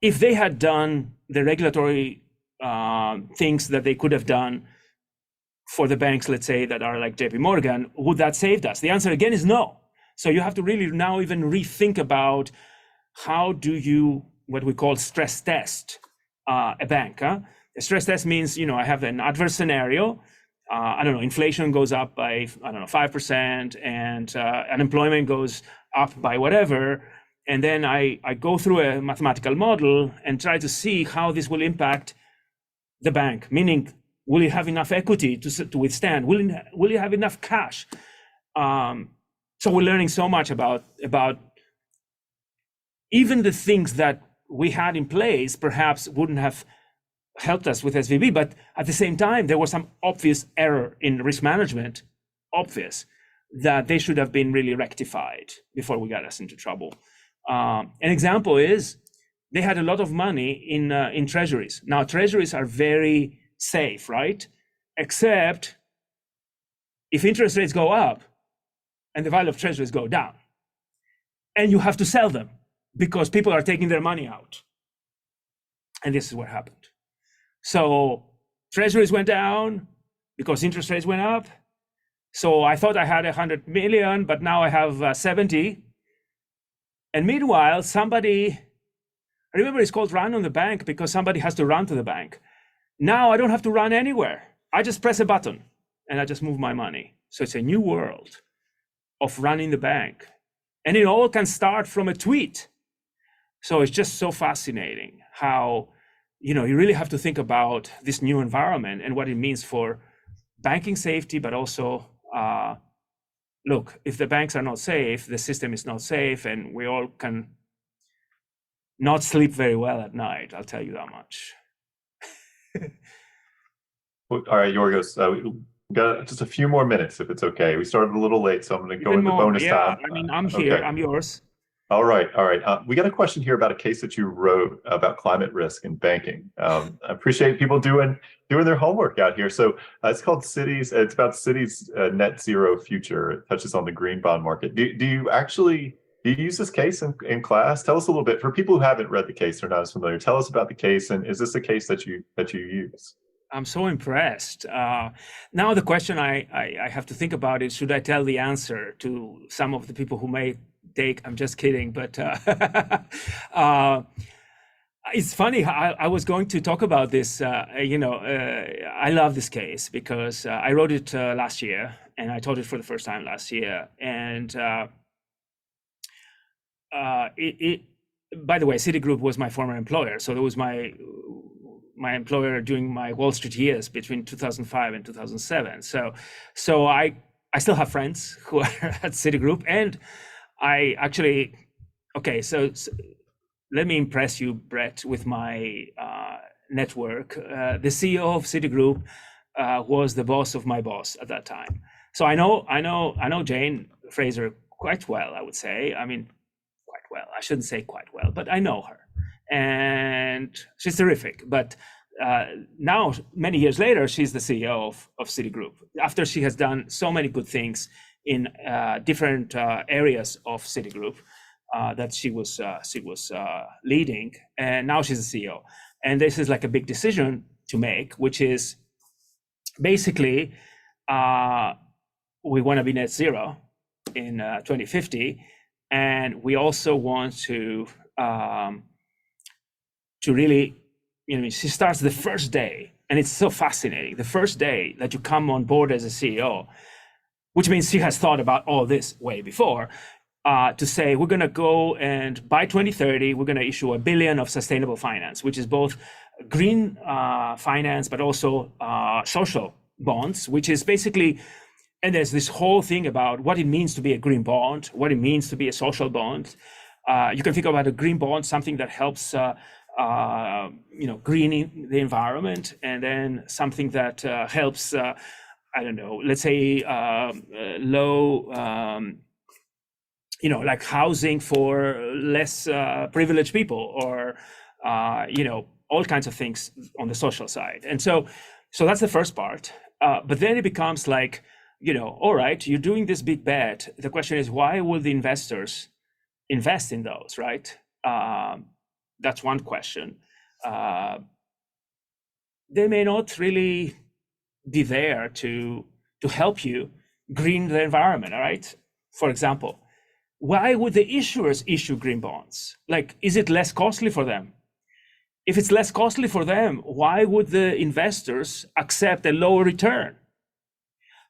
If they had done the regulatory things that they could have done for the banks, let's say, that are like JP Morgan, would that saved us? The answer again is no. So you have to really now even rethink about how do you, what we call stress test a bank. A stress test means, I have an adverse scenario. Inflation goes up by, 5%, and unemployment goes up by whatever. And then I go through a mathematical model and try to see how this will impact the bank, meaning, will it have enough equity to withstand? Will it have enough cash? So we're learning so much about even the things that we had in place perhaps wouldn't have helped us with SVB, but at the same time, there was some obvious error in risk management, that they should have been really rectified before we got us into trouble. An example is they had a lot of money in treasuries. Now, treasuries are very safe, right? Except if interest rates go up and the value of treasuries go down, and you have to sell them because people are taking their money out. And this is what happened. So treasuries went down because interest rates went up. So I thought I had 100 million, but now I have 70. And meanwhile, I remember it's called run on the bank because somebody has to run to the bank. Now I don't have to run anywhere. I just press a button and I just move my money. So it's a new world of running the bank. And it all can start from a tweet. So it's just so fascinating how, you really have to think about this new environment and what it means for banking safety, but also, look, if the banks are not safe, the system is not safe, and we all can not sleep very well at night, I'll tell you that much. All right, Yiorgos, we got just a few more minutes, if it's okay. We started a little late, so I'm going to go into bonus time. I'm here. Okay. I'm yours. All right. We got a question here about a case that you wrote about climate risk in banking. I appreciate people doing their homework out here. So it's called Cities. It's about Citi's net zero future. It touches on the green bond market. Do you use this case in class? Tell us a little bit, for people who haven't read the case or not as familiar. Tell us about the case, and is this a case that you use? I'm so impressed. Now the question I have to think about is, should I tell the answer to some of the people who may take, I'm just kidding, but It's funny. I was going to talk about this. I love this case because I wrote it last year, and I taught it for the first time last year. And by the way, Citigroup was my former employer, so it was my employer during my Wall Street years between 2005 and 2007. So I still have friends who are at Citigroup, and I actually So let me impress you, Brett, with my network. The CEO of Citigroup was the boss of my boss at that time. So I know Jane Fraser quite well, I would say. I mean, quite well. I shouldn't say quite well, but I know her. And she's terrific. But now, many years later, she's the CEO of Citigroup, after she has done so many good things in different areas of Citigroup. That she was leading, and now she's the CEO. And this is like a big decision to make, which is basically we want to be net zero in 2050, and we also want to really, she starts the first day, and it's so fascinating. The first day that you come on board as a CEO, which means she has thought about all this way before. To say we're going to go and by 2030, we're going to issue $1 billion of sustainable finance, which is both green finance, but also social bonds, which is basically, and there's this whole thing about what it means to be a green bond, what it means to be a social bond. You can think about a green bond, something that helps, greening the environment, and then something that helps, let's say low, like housing for less privileged people, or, all kinds of things on the social side. And so that's the first part. But then it becomes like, all right, you're doing this big bet. The question is, why will the investors invest in those, right? That's one question. They may not really be there to help you green the environment, all right? For example, why would the issuers issue green bonds? Like, is it less costly for them? If it's less costly for them, why would the investors accept a lower return?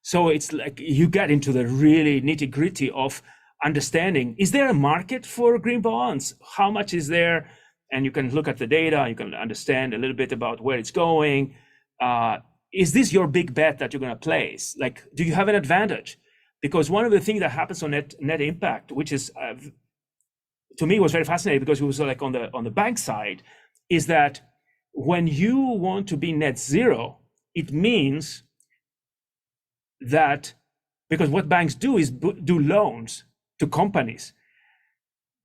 So it's like you get into the really nitty-gritty of understanding, is there a market for green bonds? How much is there? And you can look at the data, you can understand a little bit about where it's going. Is this your big bet that you're going to place? Like, do you have an advantage? Because one of the things that happens on net impact, which is to me was very fascinating, because it was like on the bank side, is that when you want to be net zero, it means that, because what banks do is do loans to companies.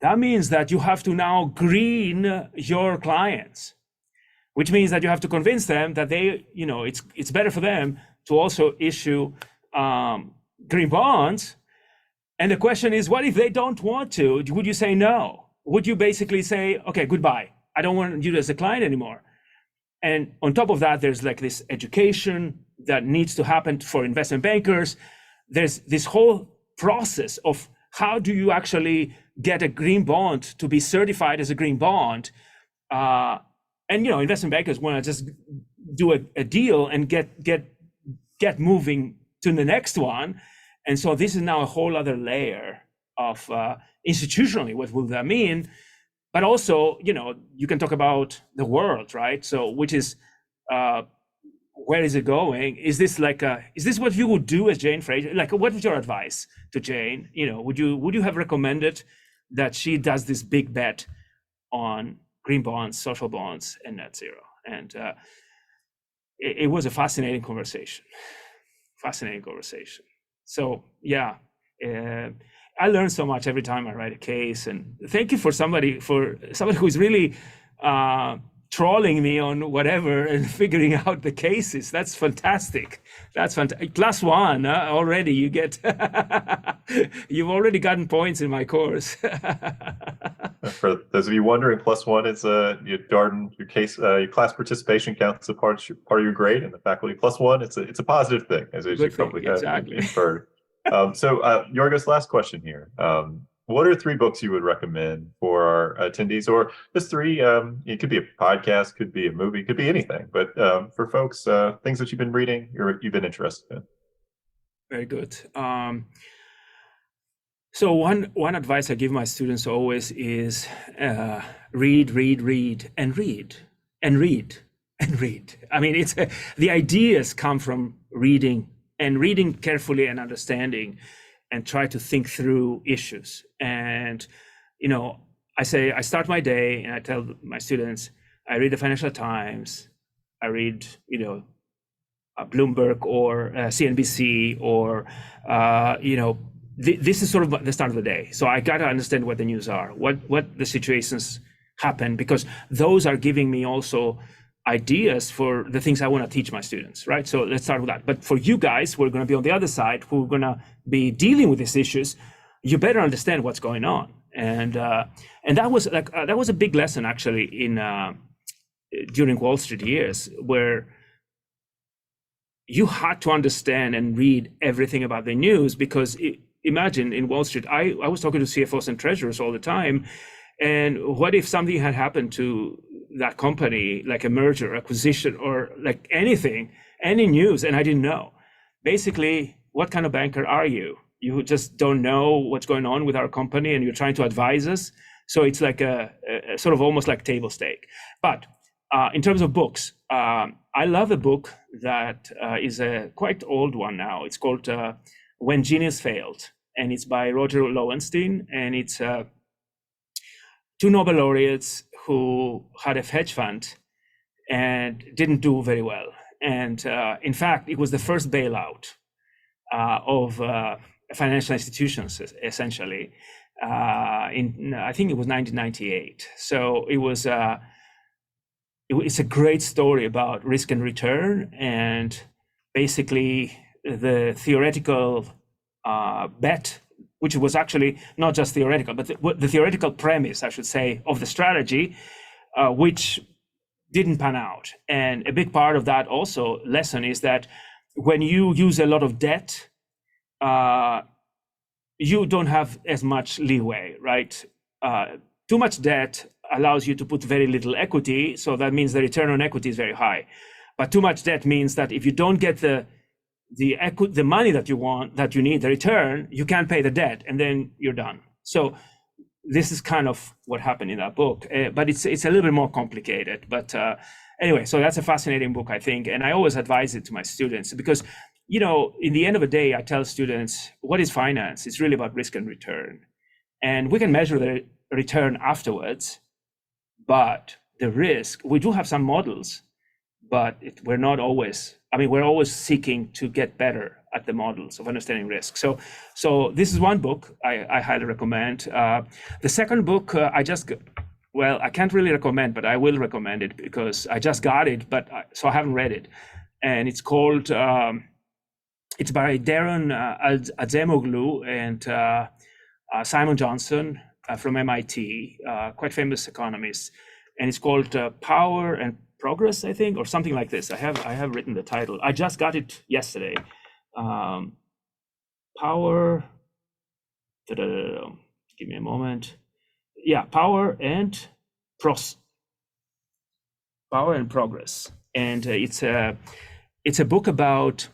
That means that you have to now green your clients, which means that you have to convince them that they, it's better for them to also issue green bonds. And the question is, what if they don't want to? Would you say no? Would you basically say, okay, goodbye, I don't want you as a client anymore? And on top of that, there's like this education that needs to happen for investment bankers. There's this whole process of how do you actually get a green bond to be certified as a green bond? And investment bankers want to just do a deal and get moving to the next one. And so this is now a whole other layer of institutionally, what will that mean? But also, you can talk about the world, right? So, which is, where is it going? Is this what you would do as Jane Fraser? Like, what was your advice to Jane? Would you have recommended that she does this big bet on green bonds, social bonds, and net zero? And it was a fascinating conversation. So yeah, I learn so much every time I write a case. And thank you for somebody who's really trolling me on whatever and figuring out the cases. That's fantastic. Plus one already. You get you've already gotten points in my course. For those of you wondering, plus one is Darden, your case, your class participation counts as part of your grade, and the faculty plus one. It's a positive thing, as you probably have inferred. So Yiorgos, last question here. what are 3 books you would recommend for our attendees, or just 3? It could be a podcast, could be a movie, could be anything. But for folks, things that you've been reading, you've been interested in. Very good. So one advice I give my students always is read, read, read, and read, and read, and read. I mean, the ideas come from reading, and reading carefully and understanding, and try to think through issues. And I start my day and I tell my students, I read the Financial Times, I read Bloomberg or CNBC, or this is sort of the start of the day. So I got to understand what the news are, what the situations happen, because those are giving me also ideas for the things I want to teach my students, right? So let's start with that. But for you guys, we're going to be on the other side, who are going to be dealing with these issues. You better understand what's going on. And that was a big lesson actually during Wall Street years, where you had to understand and read everything about the news, because imagine in Wall Street, I was talking to CFOs and treasurers all the time. And what if something had happened to that company, like a merger, acquisition, or like anything, any news, and I didn't know? Basically, what kind of banker are you? You just don't know what's going on with our company, and you're trying to advise us. So it's like a sort of almost like table stake. But in terms of books, I love a book that is a quite old one now. It's called When Genius Failed, and it's by Roger Lowenstein, and it's 2 Nobel laureates who had a hedge fund and didn't do very well. And in fact, it was the first bailout of financial institutions, essentially, I think it was 1998. So it's a great story about risk and return, and basically the theoretical bet, which was actually not just theoretical, but the theoretical premise, I should say, of the strategy, which didn't pan out. And a big part of that also lesson is that when you use a lot of debt, you don't have as much leeway, right? Too much debt allows you to put very little equity, so that means the return on equity is very high. But too much debt means that if you don't get the money that you want, that you need, the return, you can't pay the debt, and then you're done. So this is kind of what happened in that book, but it's a little bit more complicated. But anyway, so that's a fascinating book, I think, and I always advise it to my students, because in the end of the day, I tell students, what is finance? It's really about risk and return, and we can measure the return afterwards, but the risk, we do have some models, but we're not always. We're always seeking to get better at the models of understanding risk. So this is one book I highly recommend. The second book I can't really recommend, but I will recommend it because I just got it, so I haven't read it. And it's called, it's by Darden Admissions and Simon Johnson from MIT, quite famous economists. And it's called Power and Progress, I think, or something like this. I have written the title. I just got it yesterday. Power. Give me a moment. Yeah, Power and Progress, and it's a book about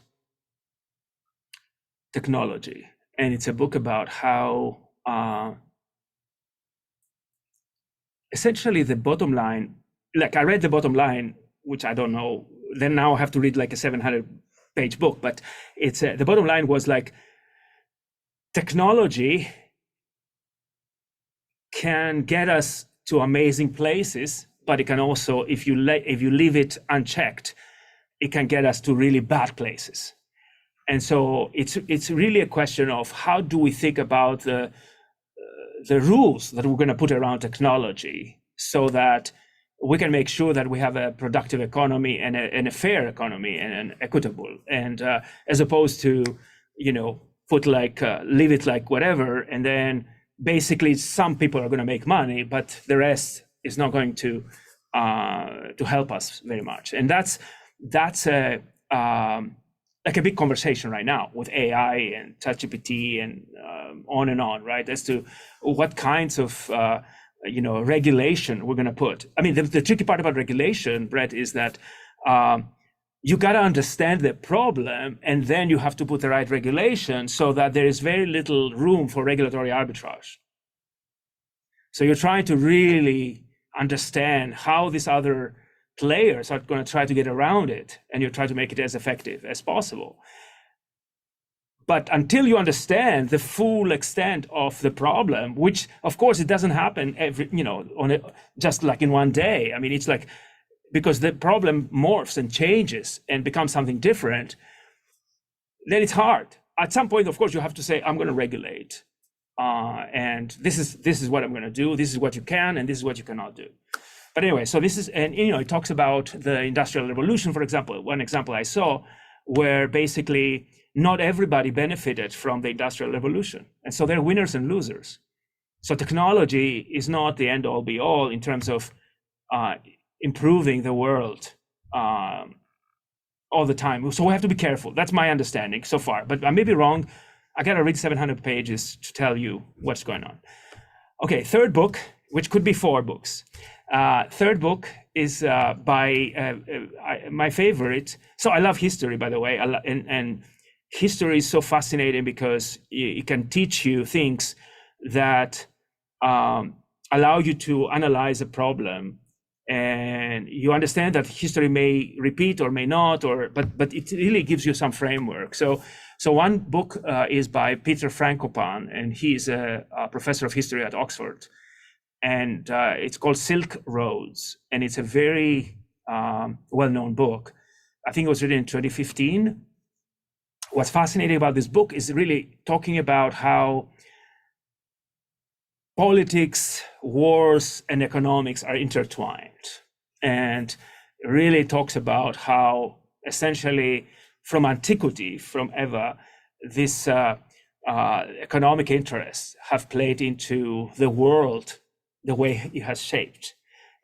technology, and it's a book about how essentially the bottom line. Like I read the bottom line, which I don't know. Then now I have to read like a 700-page book. But it's the bottom line was like technology can get us to amazing places, but it can also, if you leave it unchecked, it can get us to really bad places. And so it's really a question of how do we think about the rules that we're going to put around technology, so that we can make sure that we have a productive economy and a fair economy and an equitable, and as opposed to, put like leave it like whatever, and then basically some people are going to make money, but the rest is not going to help us very much. And that's a like a big conversation right now with AI and ChatGPT and on, right? As to what kinds of regulation we're going to put. I mean, the tricky part about regulation, Brett, is that you got to understand the problem, and then you have to put the right regulation so that there is very little room for regulatory arbitrage. So you're trying to really understand how these other players are going to try to get around it, and you try to make it as effective as possible. But until you understand the full extent of the problem, which of course it doesn't happen just like in one day. I mean, it's like, because the problem morphs and changes and becomes something different, then it's hard. At some point, of course, you have to say, I'm going to regulate. And this is what I'm going to do. This is what you can, and this is what you cannot do. But anyway, so this is, and it talks about the Industrial Revolution, for example. One example I saw where basically not everybody benefited from the Industrial Revolution. And so there are winners and losers. So technology is not the end all be all in terms of improving the world all the time. So we have to be careful. That's my understanding so far, but I may be wrong. I got to read 700 pages to tell you what's going on. Okay, third book, which could be 4 books. Third book is by my favorite. So I love history, by the way, and history is so fascinating because it can teach you things that allow you to analyze a problem, and you understand that history may repeat or may not, but it really gives you some framework. So one book is by Peter Frankopan, and he's a professor of history at Oxford, and it's called Silk Roads, and it's a very well-known book. I think it was written in 2015. What's fascinating about this book is really talking about how politics, wars, and economics are intertwined, and really talks about how essentially from antiquity, from ever, this economic interests have played into the world the way it has shaped.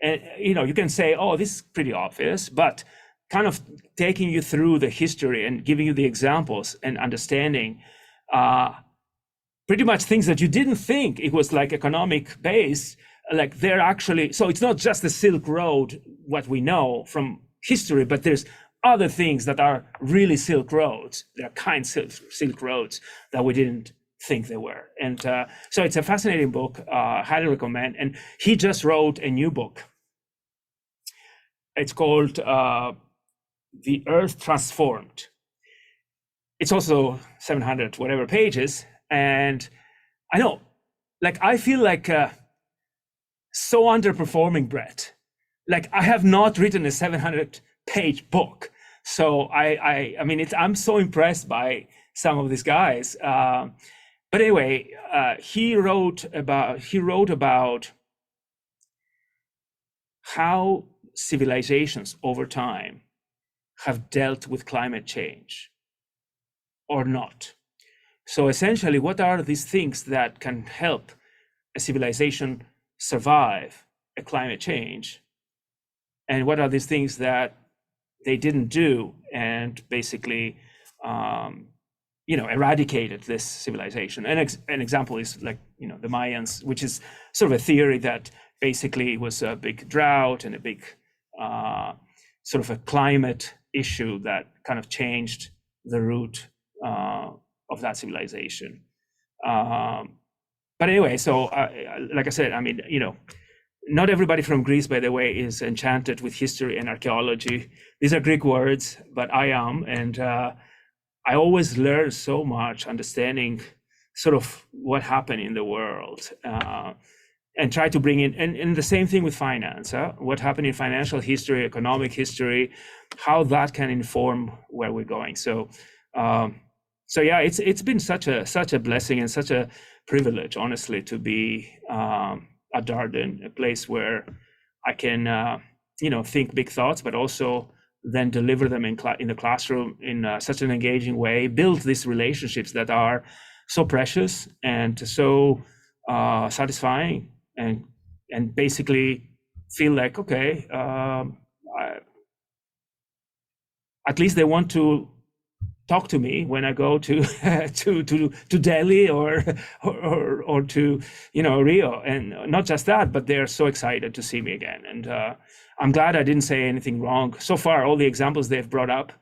And you can say, oh, this is pretty obvious, but kind of taking you through the history and giving you the examples and understanding pretty much things that you didn't think it was like economic base, like they're actually, so it's not just the Silk Road, what we know from history, but there's other things that are really Silk Roads. There are kinds of Silk Roads that we didn't think they were. And so it's a fascinating book, highly recommend. And he just wrote a new book. It's called The Earth Transformed. It's also 700 whatever pages. And I know, like, I feel like so underperforming, Brett. Like, I have not written a 700-page book. So I mean, I'm so impressed by some of these guys. But anyway, he wrote about how civilizations over time have dealt with climate change or not. So essentially, what are these things that can help a civilization survive a climate change? And what are these things that they didn't do and basically, eradicated this civilization? And an example is like, the Mayans, which is sort of a theory that basically was a big drought and a big sort of a climate issue that kind of changed the route of that civilization. But anyway, so like I said, I mean, not everybody from Greece, by the way, is enchanted with history and archaeology. These are Greek words, but I am. And I always learn so much understanding sort of what happened in the world and try to bring in, and the same thing with finance, what happened in financial history, economic history, how that can inform where we're going. So yeah, it's been such a blessing and such a privilege, honestly, to be at Darden, a place where I can, think big thoughts, but also then deliver them in the classroom in such an engaging way, build these relationships that are so precious and so satisfying, and basically feel like, okay, at least they want to talk to me when I go to to Delhi or to Rio, and not just that, but they're so excited to see me again. And I'm glad I didn't say anything wrong so far. All the examples they've brought up.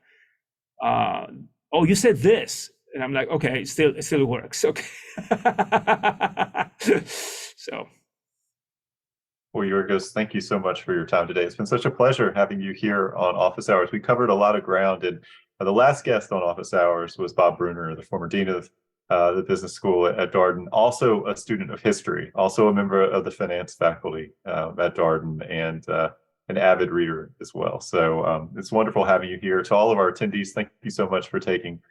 Oh, you said this, and I'm like, okay, it still works. Okay. So. Well, Yiorgos, thank you so much for your time today. It's been such a pleasure having you here on Office Hours. We covered a lot of ground, and the last guest on Office Hours was Bob Bruner, the former dean of the business school at Darden, also a student of history, also a member of the finance faculty at Darden, and an avid reader as well. So it's wonderful having you here. To all of our attendees, thank you so much for taking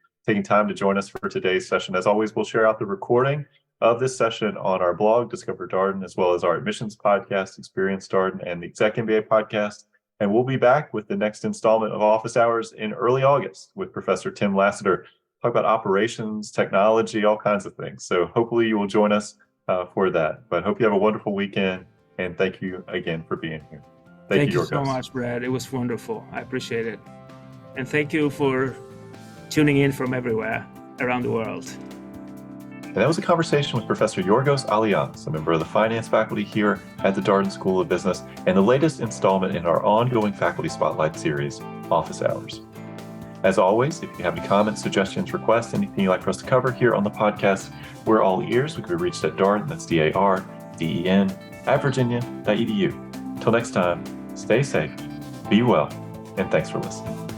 time to join us for today's session. As always, we'll share out the recording of this session on our blog, Discover Darden, as well as our admissions podcast, Experience Darden, and the Exec MBA podcast. And we'll be back with the next installment of Office Hours in early August with Professor Tim Lassiter, talk about operations, technology, all kinds of things. So hopefully you will join us for that. But hope you have a wonderful weekend, and thank you again for being here. Thank you so much, Brad. It was wonderful. I appreciate it. And thank you for tuning in from everywhere around the world. And that was a conversation with Professor Yiorgos Allayannis, a member of the finance faculty here at the Darden School of Business, and the latest installment in our ongoing Faculty Spotlight series, Office Hours. As always, if you have any comments, suggestions, requests, anything you'd like for us to cover here on the podcast, we're all ears. We can be reached at Darden, that's DARDEN, @virginia.edu. Till next time, stay safe, be well, and thanks for listening.